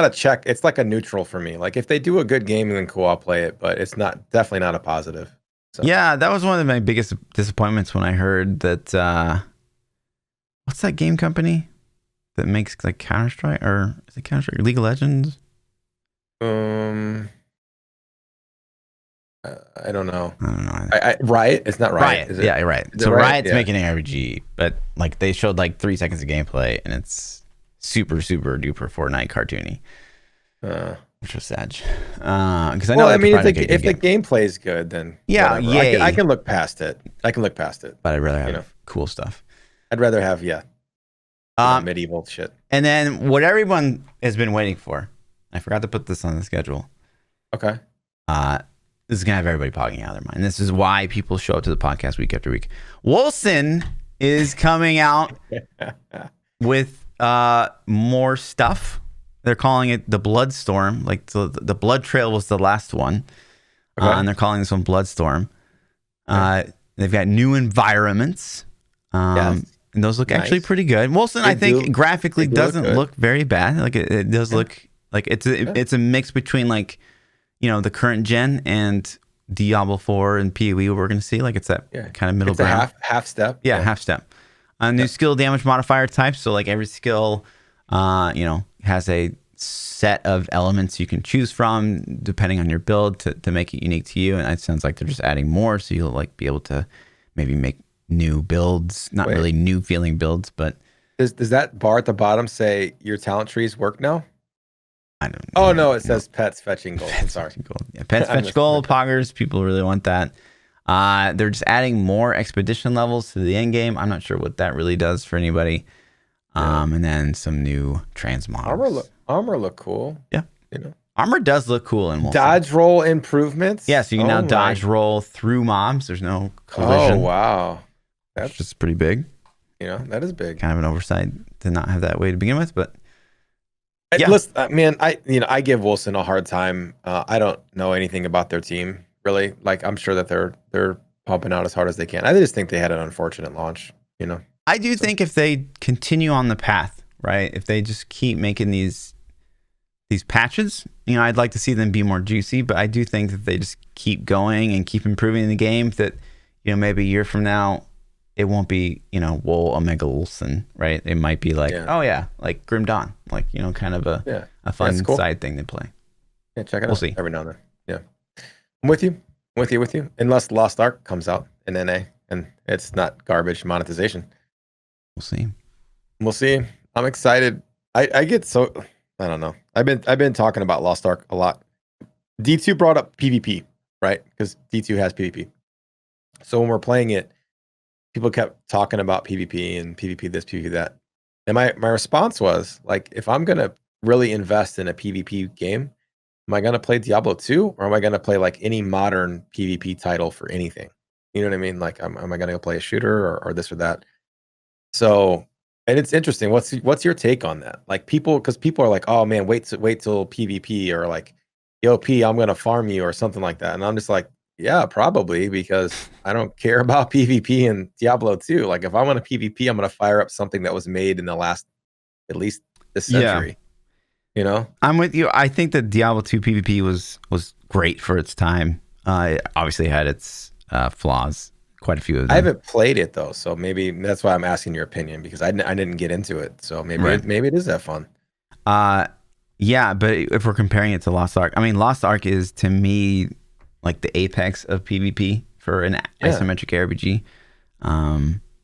check. It's like a neutral for me. Like if they do a good game, then cool, I'll play it. But it's definitely not a positive. So. Yeah, that was one of my biggest disappointments when I heard that. What's that game company that makes like Counter-Strike, or is it Counter-Strike, League of Legends? I don't know. Riot? It's not Riot. Riot. Yeah, Riot. So Riot's making an RPG, but like they showed like 3 seconds of gameplay, and it's super, super duper Fortnite cartoony. Which was sad. Because I know. If the gameplay is good, then I can look past it. But I'd rather have cool stuff. I'd rather have medieval shit. And then what everyone has been waiting for, I forgot to put this on the schedule. Okay. This is gonna have everybody pogging out of their mind. This is why people show up to the podcast week after week. Wolcen is coming out with more stuff. They're calling it the Bloodstorm. Like the Blood Trail was the last one, and they're calling this one Bloodstorm. They've got new environments, and those look actually pretty good. Wolcen, I think, graphically doesn't look very bad. Like it does look like it's a mix between like, the current gen and Diablo 4 and PoE we're going to see. Like it's that kind of middle ground. Half step. Yeah, half step. New skill damage modifier types. So like every skill, has a set of elements you can choose from depending on your build to make it unique to you. And it sounds like they're just adding more. So you'll like be able to maybe make new builds, not really new feeling builds, but. Does that bar at the bottom say your talent trees work now? I don't know. Oh, no, it says pets fetching gold. I'm sorry. Yeah, pets fetch gold, poggers. People really want that. They're just adding more expedition levels to the end game. I'm not sure what that really does for anybody. And then some new transmogs. Armor look cool. Yeah. Armor does look cool in Wolcen. Dodge roll improvements. Yeah, so you can now dodge roll through mobs. There's no collision. Oh, wow. That's just pretty big. That is big. Kind of an oversight to not have that way to begin with, but listen, man, I give Wolcen a hard time. I don't know anything about their team, really. Like, I'm sure that they're pumping out as hard as they can. I just think they had an unfortunate launch, I do think if they continue on the path, right? If they just keep making these patches, I'd like to see them be more juicy, but I do think that they just keep going and keep improving the game, that, maybe a year from now, it won't be, Wool Omega Wolcen, right? It might be like, like Grim Dawn, like, kind of a fun side thing to play. Yeah, check it out. We'll see. Every now and then. Yeah. I'm with you. Unless Lost Ark comes out in NA and it's not garbage monetization. We'll see. I'm excited. I get so, I don't know. I've been talking about Lost Ark a lot. D2 brought up PvP, right? Because D2 has PvP. So when we're playing it, people kept talking about PvP and PvP this, PvP that. And my response was, like, if I'm going to really invest in a PvP game, am I going to play Diablo 2 or am I going to play like any modern PvP title for anything? You know what I mean? Like, am I going to go play a shooter or this or that? So, and it's interesting. What's your take on that? Like because people are like, oh man, wait till PvP, or like, yo P, I'm going to farm you or something like that. And I'm just like, Yeah, probably, because I don't care about PvP in Diablo 2. Like, if I want a PvP, I'm going to fire up something that was made in the last, at least this century. You know? I'm with you. I think that Diablo 2 PvP was great for its time. It obviously had its flaws, quite a few of them. I haven't played it, though, so maybe that's why I'm asking your opinion, because I didn't get into it. So maybe maybe it is that fun. Yeah, but if we're comparing it to Lost Ark, I mean, Lost Ark is, to me, like the apex of PvP for an isometric RPG.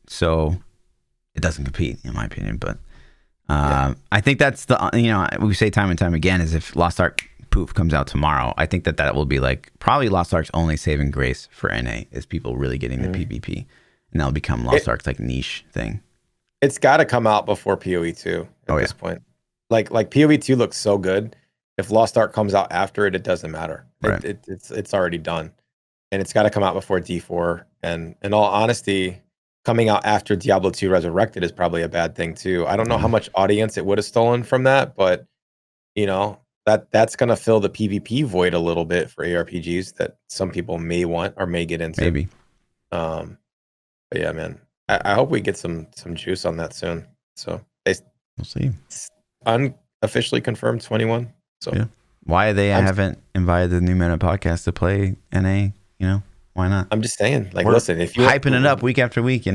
So it doesn't compete, in my opinion. But I think that's we say time and time again, is if Lost Ark poof comes out tomorrow, I think that will be like probably Lost Ark's only saving grace for NA, is people really getting the PvP, and that'll become Lost Ark's like niche thing. It's got to come out before PoE 2 at this point. Like PoE 2 looks so good. If Lost Ark comes out after it, it doesn't matter. Right. It's already done, and it's got to come out before D4. And in all honesty, coming out after Diablo 2 Resurrected is probably a bad thing too. I don't know how much audience it would have stolen from that, but that's going to fill the PvP void a little bit for ARPGs that some people may want or may get into. Maybe. But yeah, man, I hope we get some juice on that soon. So we'll see. Unofficially confirmed 21. So yeah. Why they haven't invited the New Meta podcast to play NA? Why not? I'm just saying, like, listen, if you're hyping it up week after week,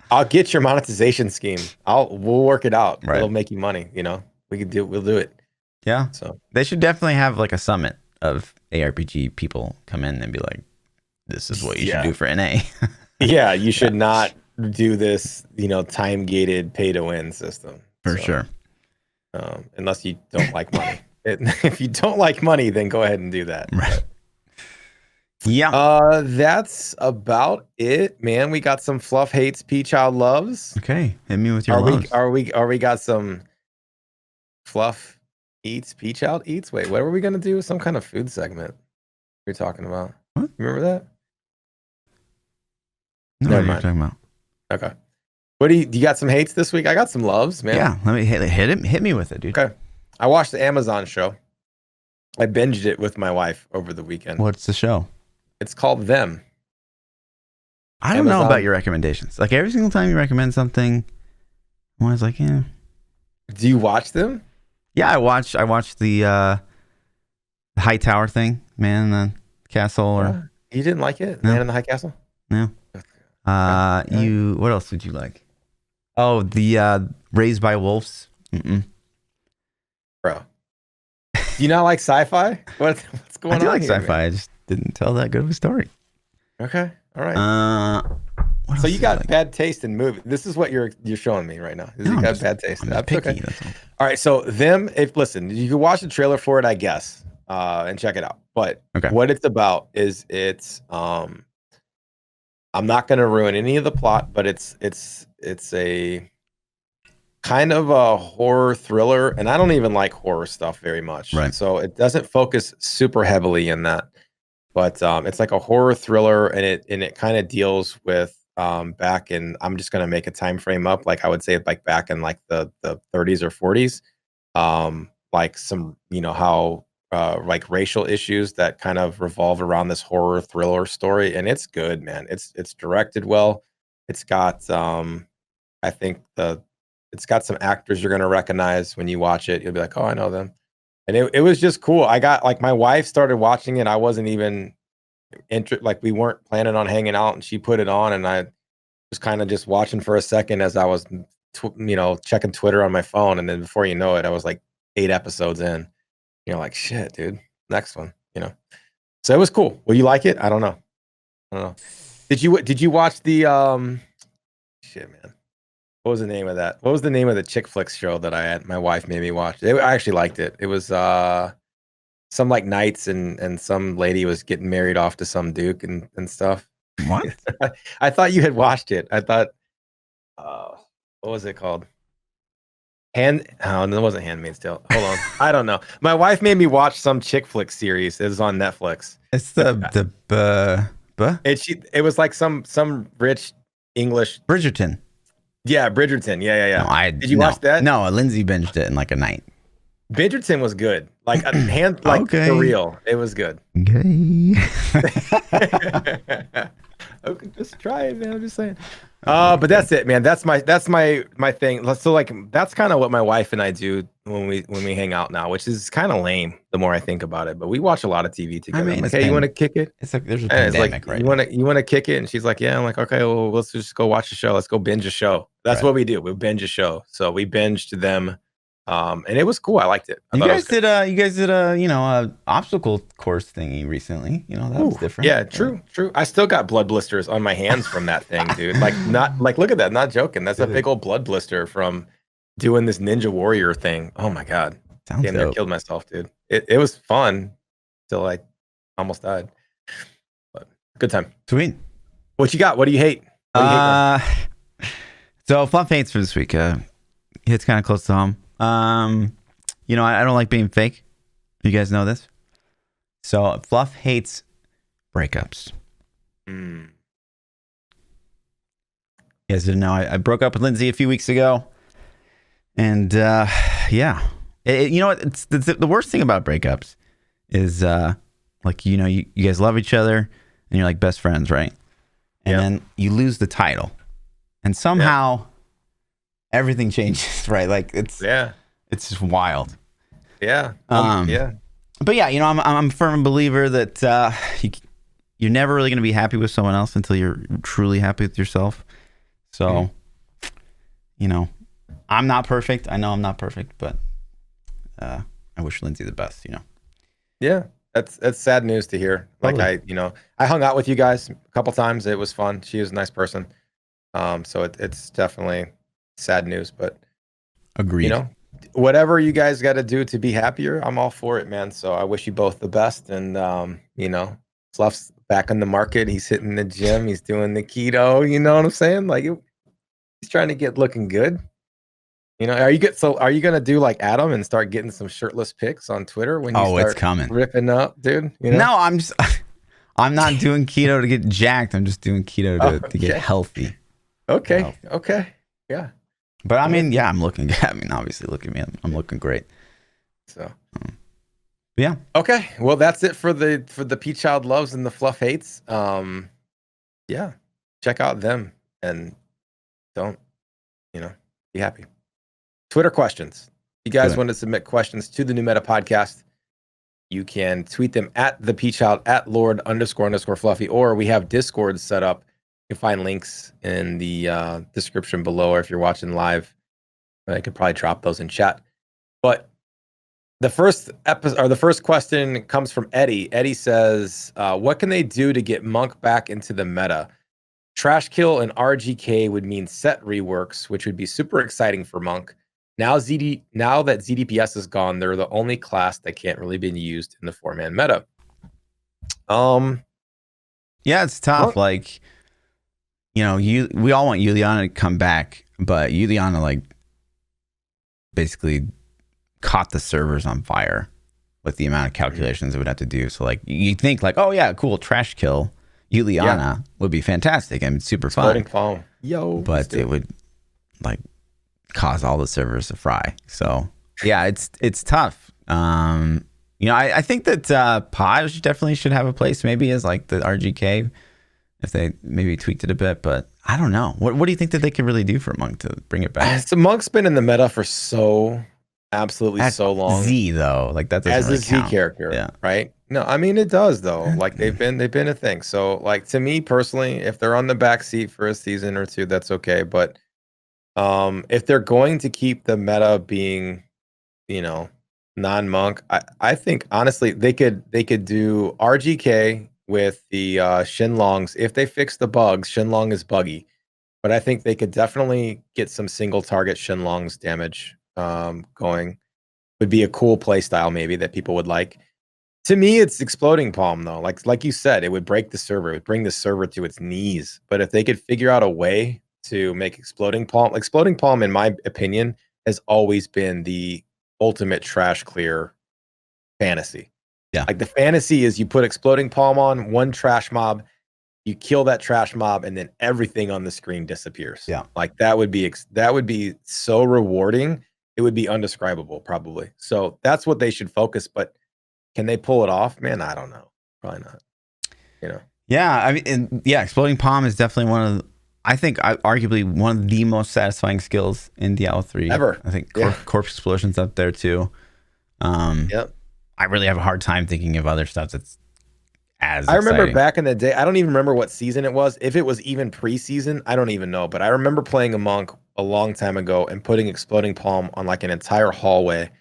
I'll get your monetization scheme. We'll work it out. Right. It'll make you money. We'll do it. Yeah. So they should definitely have like a summit of ARPG people come in and be like, this is what you should do for NA. Yeah, you should not do this, time gated pay to win system. For sure. Unless you don't like money. If you don't like money, then go ahead and do that. Right. Yeah. That's about it, man. We got some Fluff hates, PChild loves. Okay, hit me with your loves. Are we got some Fluff eats, PChild eats? Wait, what are we gonna do? Some kind of food segment you're talking about? What? Remember that? No, Never what mind. are you talking about? Okay. What do you got some hates this week? I got some loves, man. Yeah, let me hit me with it, dude. Okay. I watched the Amazon show. I binged it with my wife over the weekend. What's the show? It's called Them. I don't know about your recommendations. Like every single time you recommend something, I'm always like, yeah. Do you watch them? Yeah, I watched the High Tower thing, Man in the Castle. Or you didn't like it? No. Man in the High Castle? No. What else did you like? Oh, the Raised by Wolves. Bro. Do you not like sci-fi? What's going on? I do like here, sci-fi. man? I just didn't tell that good of a story. Okay. All right. So you got bad taste in movies. This is what you're showing me right now. You got bad taste. That's picky. Okay. That's all right. So Them, listen, you can watch the trailer for it, I guess, and check it out. But what it's about is I'm not going to ruin any of the plot, but it's a kind of a horror thriller, and I don't even like horror stuff very much. Right. So it doesn't focus super heavily in that, but it's like a horror thriller, and it kind of deals with back in, I'm just going to make a time frame up, like I would say like back in like the 30s or 40s, like some how like racial issues that kind of revolve around this horror thriller story, and it's good, man. It's directed well. It's got I think it's got some actors you're going to recognize when you watch it. You'll be like, oh, I know them. And it was just cool. I got, like, my wife started watching it. I wasn't even like, we weren't planning on hanging out, and she put it on, and I was kind of just watching for a second as I was, checking Twitter on my phone. And then before you know it, I was like 8 episodes in. Like, shit, dude, next one, So it was cool. Will you like it? I don't know. Did you watch the, shit, man. What was the name of that? What was the name of the chick flicks show that my wife made me watch? I actually liked it. It was some like knights and some lady was getting married off to some duke and stuff. What? I thought you had watched it. I thought, what was it called? No, it wasn't Handmaid's Tale. Hold on. I don't know. My wife made me watch some chick flick series. It was on Netflix. It's It was like some rich English Bridgerton. Yeah, Bridgerton. Yeah. No, Did you watch that? No, Lindsay binged it in like a night. Bridgerton was good. Like a hand, like Okay. for real. It was good. Okay. Okay, just try it, man. I'm just saying. But that's it, man. That's my thing. So like that's kind of what my wife and I do when we hang out now, which is kind of lame the more I think about it. But we watch a lot of TV together. I mean, like, hey, you want to kick it? It's like there's a And pandemic, it's like, right? you want to kick it? And she's like, yeah. I'm like, okay, well, let's just go watch a show. Let's go binge a show. That's what we do. We binge a show. So we binged them. And it was cool. I liked it. You guys did a you know, a obstacle course thingy recently. You know, that was different. Yeah, true. I still got blood blisters on my hands from that thing, dude. Like look at that, not joking. That's a big old blood blister from doing this Ninja Warrior thing. Oh my god. Sounds Damn, I killed myself, dude. It was fun till I almost died. But good time. Sweet. What you got? What do you hate? So Fluff hates for this week. It's kind of close to home. You know, I don't like being fake. You guys know this. So Fluff hates breakups. You guys didn't know I broke up with Lindsay a few weeks ago, and yeah, you know what? It's the worst thing about breakups is like, you know, you guys love each other and you're like best friends, right? And then you lose the title, and somehow everything changes, right? Like it's just wild. Yeah. But yeah, you know, I'm a firm believer that you're never really going to be happy with someone else until you're truly happy with yourself. So, you know, I'm not perfect. I know I'm not perfect, but I wish Lindsay the best, you know. Yeah, that's sad news to hear. Like I hung out with you guys a couple times. It was fun. She was a nice person. So it's definitely sad news, but agreed. You know, whatever you guys got to do to be happier, I'm all for it, man. So I wish you both the best. And you know, Fluff's back on the market. He's hitting the gym. He's doing the keto. You know what I'm saying? Like he's trying to get looking good. You know, are you gonna do like Adam and start getting some shirtless pics on Twitter when you start it's coming, ripping up, dude? You know? No, I'm not doing keto to get jacked. I'm just doing keto to get healthy. Okay. Yeah. But I mean, yeah, I'm looking. I mean, obviously, look at me. I'm looking great. So, yeah. Okay. Well, that's it for the PChild loves and the Fluff hates. Yeah. Check out them and don't, you know, be happy. Twitter questions. If you guys want to submit questions to the New Meta Podcast, you can tweet them at the PChild at Lord__Fluffy, or we have Discord set up. You can find links in the description below, or if you're watching live, I could probably drop those in chat. But the first question comes from Eddie. Eddie says, what can they do to get Monk back into the meta? Trash Kill and RGK would mean set reworks, which would be super exciting for Monk. Now that ZDPS is gone, they're the only class that can't really be used in the 4-man meta. Yeah, it's tough. Like, you know, we all want Juliana to come back, but Juliana like basically caught the servers on fire with the amount of calculations it would have to do. So like you think like, oh yeah, cool, Trash Kill Juliana would be fantastic and super fun. But it would like cause all the servers to fry. So yeah, it's tough. You know, I think that POE definitely should have a place, maybe as like the RGK, if they maybe tweaked it a bit. But I don't know. What do you think that they could really do for Monk to bring it back? So Monk's been in the meta for so long. Z though, like that doesn't as really a Z count. character, right? No, I mean it does though. Like they've been a thing. So like to me personally, if they're on the back seat for a season or two, that's okay. But if they're going to keep the meta being, you know, non-Monk, I think honestly they could do RGK with the Shenlongs. If they fix the bugs, Shenlong is buggy, but I think they could definitely get some single target Shenlong's damage going. Would be a cool play style maybe that people would like. To me, it's Exploding Palm though. Like you said, it would break the server. It would bring the server to its knees. But if they could figure out a way to make Exploding Palm, in my opinion, has always been the ultimate trash clear fantasy. Yeah. Like the fantasy is you put Exploding Palm on one trash mob, you kill that trash mob, and then everything on the screen disappears. Yeah. Like that would be so rewarding it would be undescribable probably. So that's what they should focus. But can they pull it off? Man, I don't know. Probably not. You know. Yeah, I mean, exploding palm is definitely one of, I think, arguably one of the most satisfying skills in Diablo 3 ever. I think corpse explosion's up there too. Yep. I really have a hard time thinking of other stuff that's as I remember exciting. back in the day, I don't even remember what season it was. If it was even preseason, I don't even know. But I remember playing a monk a long time ago and putting exploding palm on like an entire hallway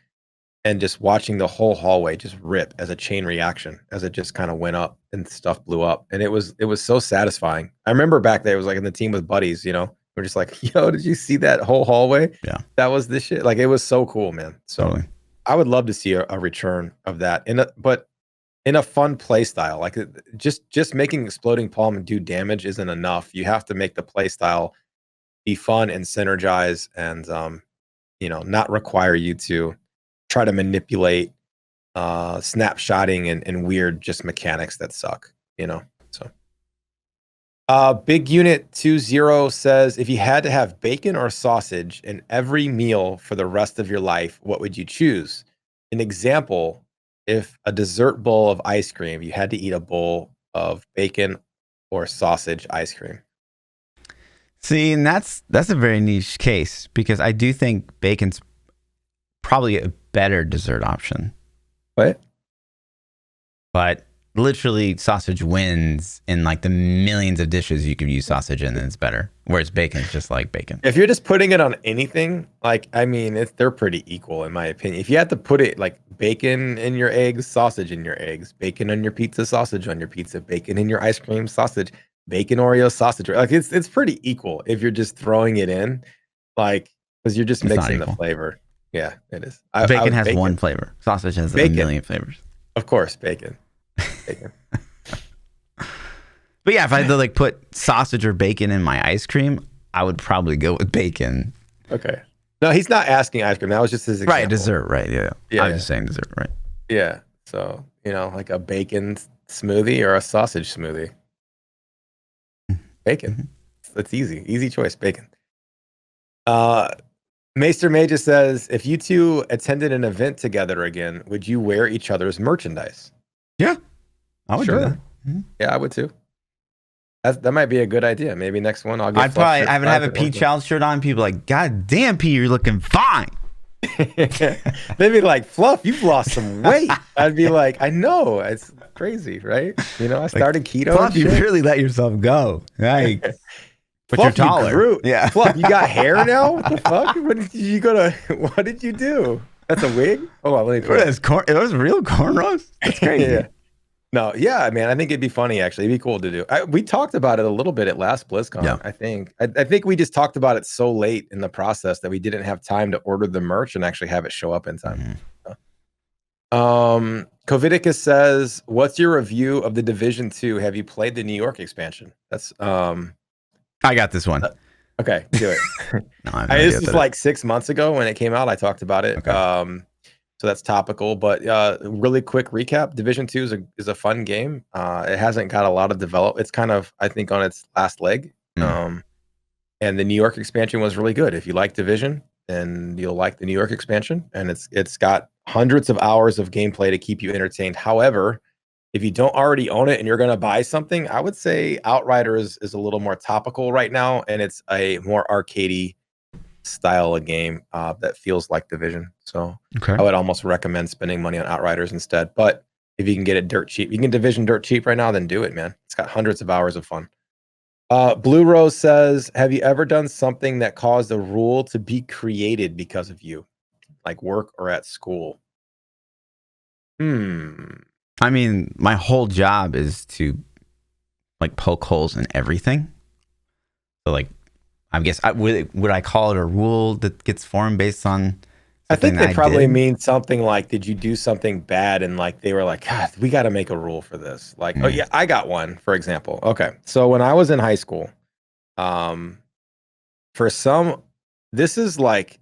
and just watching the whole hallway just rip as a chain reaction as it just kind of went up and stuff blew up. And it was so satisfying. I remember back there, it was like in the team with buddies, you know, we're just like, yo, did you see that whole hallway? Yeah. That was this shit. Like, it was so cool, man. So Totally. I would love to see a return of that but in a fun play style. Like, just making exploding palm and do damage isn't enough. You have to make the play style be fun and synergize and, you know, not require you to try to manipulate snapshotting and weird just mechanics that suck, you know. So Big Unit 20 says, if you had to have bacon or sausage in every meal for the rest of your life, what would you choose? An example, if a dessert bowl of ice cream, you had to eat a bowl of bacon or sausage ice cream. See, and that's a very niche case because I do think bacon's probably a better dessert option. What? But literally sausage wins in like the millions of dishes you could use sausage in, and it's better. Whereas bacon's just like bacon. If you're just putting it on anything, like, I mean, they're pretty equal in my opinion. If you had to put it like bacon in your eggs, sausage in your eggs, bacon on your pizza, sausage on your pizza, bacon in your ice cream, sausage, bacon Oreo, sausage, like it's pretty equal if you're just throwing it in, like, because you're just mixing the flavor. Yeah, it is. Bacon has one flavor. Sausage has a million flavors. Of course, bacon. But yeah, if I had to like put sausage or bacon in my ice cream, I would probably go with bacon. Okay. No, he's not asking ice cream. That was just his example. Right, dessert, right? Yeah. I was just saying dessert, right? Yeah. So, you know, like a bacon smoothie or a sausage smoothie. Bacon. That's easy. Easy choice, bacon. Maester Major says, if you two attended an event together again, would you wear each other's merchandise? Yeah. I would do that. Mm-hmm. Yeah, I would too. That might be a good idea. Maybe next one I'll get. I would have a PChild shirt on. People like, God damn, P, you're looking fine. They'd be like, Fluff, you've lost some weight. I'd be like, I know, it's crazy, right? You know, I started keto. Fluff, you really let yourself go. Like, but Fluff, you're taller. You grew. Yeah. Fluff, you got hair now? What the fuck? What did you do? That's a wig? Oh, let me put it. It was real cornrows. That's crazy. Yeah. No, yeah, man. I think it'd be funny. Actually, it'd be cool to do. We talked about it a little bit at last BlizzCon. Yeah. I think we just talked about it so late in the process that we didn't have time to order the merch and actually have it show up in time. Mm-hmm. Covidicus says, "What's your review of the Division 2? Have you played the New York expansion?" That's I got this one. Okay, do it. This was like 6 months ago when it came out. I talked about it. Okay. So that's topical, but really quick recap. Division 2 is a fun game. It hasn't got a lot of development. It's kind of, I think, on its last leg. And the New York expansion was really good. If you like Division, then you'll like the New York expansion. And it's got hundreds of hours of gameplay to keep you entertained. However, if you don't already own it and you're going to buy something, I would say Outriders is a little more topical right now. And it's a more arcadey style of game that feels like Division. So I would almost recommend spending money on Outriders instead. But if you can get it dirt cheap, you can get Division dirt cheap right now, then do it, man. It's got hundreds of hours of fun. Blue Rose says, have you ever done something that caused a rule to be created because of you, like work or at school? I mean, my whole job is to like poke holes in everything. So like, I guess would I call it a rule that gets formed based on? I think they probably mean something like, did you do something bad? And like, they were like, God, we got to make a rule for this. Like, oh yeah, I got one, for example. Okay. So when I was in high school, this is like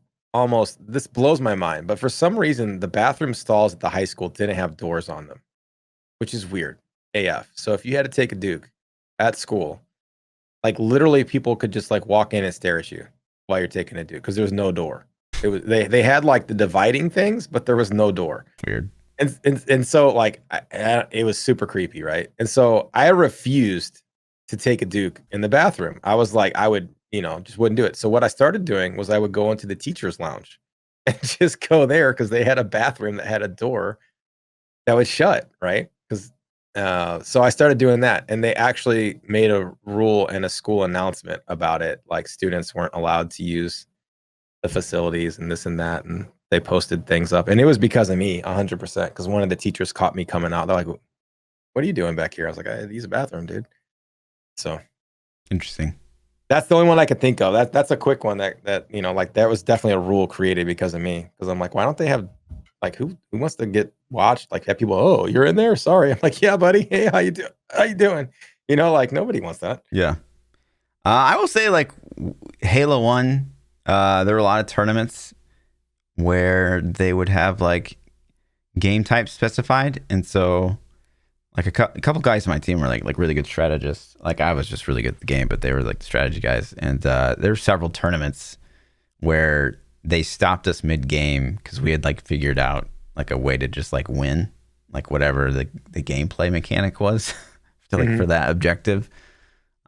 this blows my mind, but for some reason, the bathroom stalls at the high school didn't have doors on them, which is weird AF. So if you had to take a Duke at school, like literally people could just like walk in and stare at you while you're taking a Duke because there's no door. It was they had like the dividing things, but there was no door. Weird. And so like it was super creepy, right? And so I refused to take a Duke in the bathroom. I was like, I would, just wouldn't do it. So what I started doing was I would go into the teacher's lounge and just go there because they had a bathroom that had a door that was shut, right? Because so I started doing that, and they actually made a rule and a school announcement about it. Like students weren't allowed to use the facilities and this and that, and they posted things up, and it was because of me 100%, because one of the teachers caught me coming out. They're like, what are you doing back here? I was like, I use a bathroom, dude. So interesting. That's the only one I could think of. That's a quick one that like that was definitely a rule created because of me, because I'm like, why don't they have like who wants to get watched, like have people, oh, you're in there, sorry. I'm like, yeah, buddy, hey, how you doing, like nobody wants that. Yeah. I will say, like, Halo 1, there were a lot of tournaments where they would have like game types specified, and so like a couple guys on my team were like really good strategists. Like I was just really good at the game, but they were like the strategy guys. And there were several tournaments where they stopped us mid game because we had like figured out like a way to just like win, like whatever the gameplay mechanic was to like for that objective.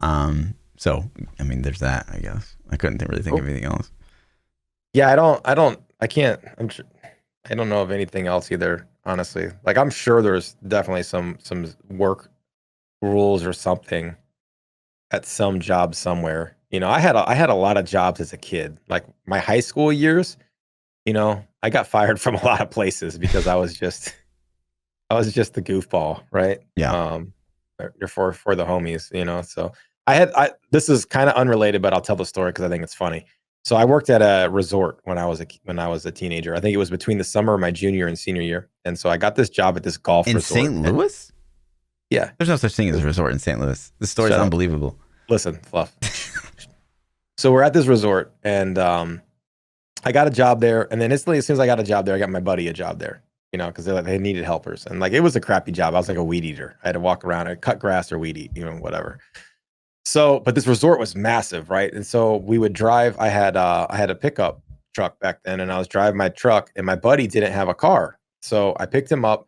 So I mean, there's that. I guess I couldn't really think of anything else. Yeah, I can't. I don't know of anything else either, honestly. Like I'm sure there's definitely some work rules or something at some job somewhere. I had a lot of jobs as a kid. Like my high school years, I got fired from a lot of places because I was just the goofball, right? Yeah. For the homies, So this is kind of unrelated, but I'll tell the story because I think it's funny. So I worked at a resort when I was a teenager. I think it was between the summer of my junior and senior year. And so I got this job at this golf resort. In St. Louis? Yeah. There's no such thing as a resort in St. Louis. This story is unbelievable. Listen, Fluff. So we're at this resort, and I got a job there. And then instantly, as soon as I got a job there, I got my buddy a job there, because they needed helpers. And like, it was a crappy job. I was like a weed eater. I had to walk around and cut grass or weed eat, whatever. So, but this resort was massive, right? And so we would drive. I had a pickup truck back then, and I was driving my truck, and my buddy didn't have a car. So I picked him up.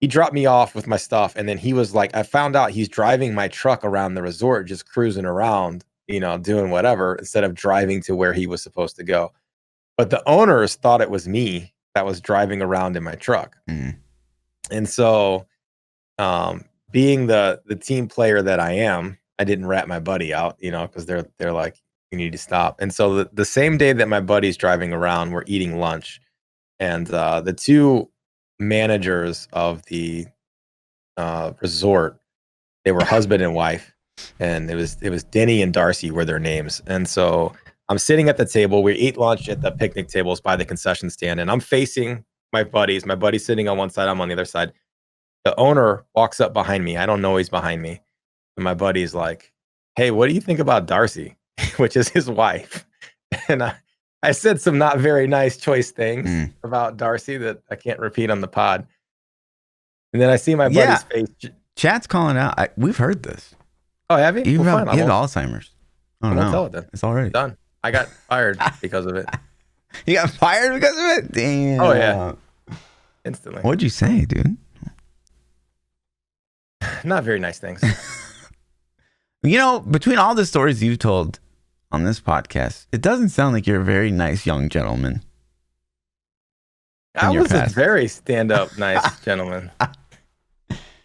He dropped me off with my stuff, and then he was like, I found out he's driving my truck around the resort, just cruising around, doing whatever, instead of driving to where he was supposed to go. But the owners thought it was me that was driving around in my truck. And so, being the team player that I am, I didn't rat my buddy out, because they're like, you need to stop. And so the same day that my buddy's driving around, we're eating lunch, and the two managers of the resort, they were husband and wife, and it was Denny and Darcy were their names. And so I'm sitting at the table. We eat lunch at the picnic tables by the concession stand, and I'm facing my buddies. My buddy's sitting on one side, I'm on the other side. The owner walks up behind me. I don't know he's behind me. And my buddy's like, hey, what do you think about Darcy? Which is his wife. And I said some not very nice choice things about Darcy that I can't repeat on the pod. And then I see my buddy's face. Chat's calling out. We've heard this. Oh, have you? You have Alzheimer's. Oh, no. Tell it then. It's already done. I got fired because of it. You got fired because of it? Damn. Oh, yeah. Instantly. What'd you say, dude? Not very nice things. Between all the stories you've told on this podcast, it doesn't sound like you're a very nice young gentleman. I was a very stand-up nice gentleman.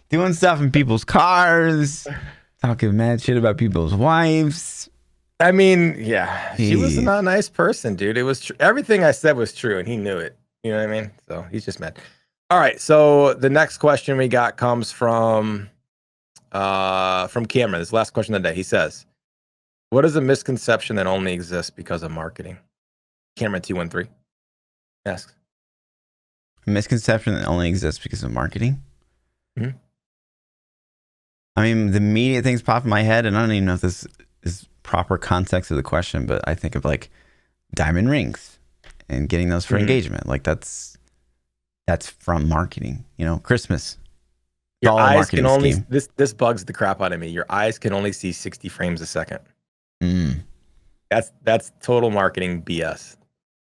Doing stuff in people's cars, talking mad shit about people's wives. I mean, yeah, she was not a nice person, dude. It was everything I said was true, and he knew it. You know what I mean? So he's just mad. All right, so the next question we got comes from Cameron. This last question of the day. He says, what is a misconception that only exists because of marketing? Cameron 213 asks. A misconception that only exists because of marketing? Mm-hmm. I mean, the immediate things pop in my head, and I don't even know if this is proper context of the question, but I think of like diamond rings and getting those for engagement. Like that's from marketing, Christmas. Your eyes can only scheme. This bugs the crap out of me. Your eyes can only see 60 frames a second. That's total marketing BS.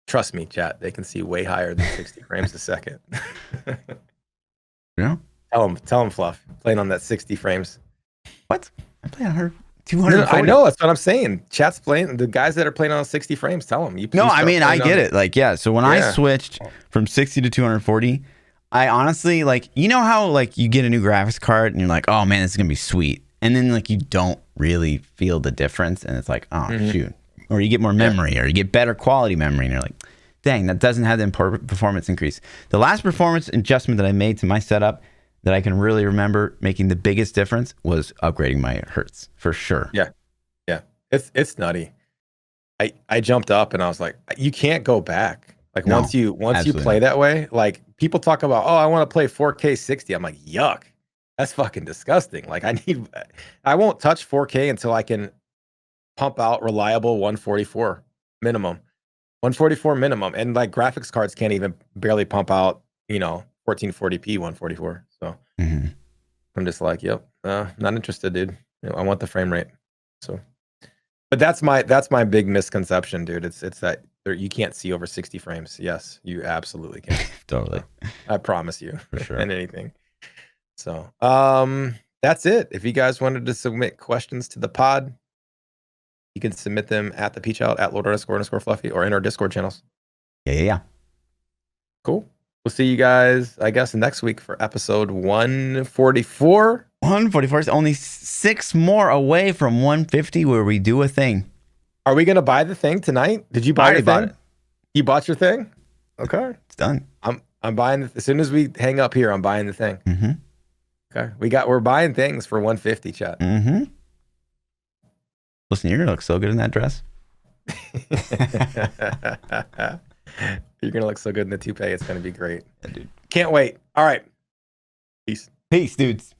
Trust me, chat. They can see way higher than 60 frames a second. Yeah. Tell them, Fluff. Playing on that 60 frames. What? I play on her 240. I know. That's what I'm saying. Chat's playing. The guys that are playing on 60 frames, tell them. No, I mean, I get it. Like, yeah. So when I switched from 60 to 240, I honestly, like, you know how, like, you get a new graphics card and you're like, oh, man, this is going to be sweet. And then, like, you don't really feel the difference. And it's like, oh, shoot. Or you get more memory or you get better quality memory. And you're like, dang, that doesn't have the performance increase. The last performance adjustment that I made to my setup that I can really remember making the biggest difference was upgrading my hertz, for sure. Yeah. Yeah. It's nutty. I jumped up and I was like, you can't go back. Like, once you play that way, like, people talk about, oh, I want to play 4K 60. I'm like, yuck. That's fucking disgusting. Like, I won't touch 4K until I can pump out reliable 144 minimum. 144 minimum. And like, graphics cards can't even barely pump out, 1440p 144. So I'm just like, yep, not interested, dude. I want the frame rate. So, but that's my big misconception, dude. It's that you can't see over 60 frames. Yes, you absolutely can. Totally. I promise you, for sure. And anything. So, that's it. If you guys wanted to submit questions to the pod, you can submit them at ThaPChild, at Lord__Fluffy, or in our Discord channels. Yeah. Cool. We'll see you guys, I guess, next week for episode 144. 144 is only 6 more away from 150, where we do a thing. Are we going to buy the thing tonight? Did you buy your thing? Bought it. You bought your thing? Okay. It's done. I'm buying as soon as we hang up here, I'm buying the thing. Okay. We're buying things for 150, chat. Listen, you're gonna look so good in that dress. You're gonna look so good in the toupee. It's gonna be great. Yeah, dude. Can't wait. All right. Peace. Peace, dudes.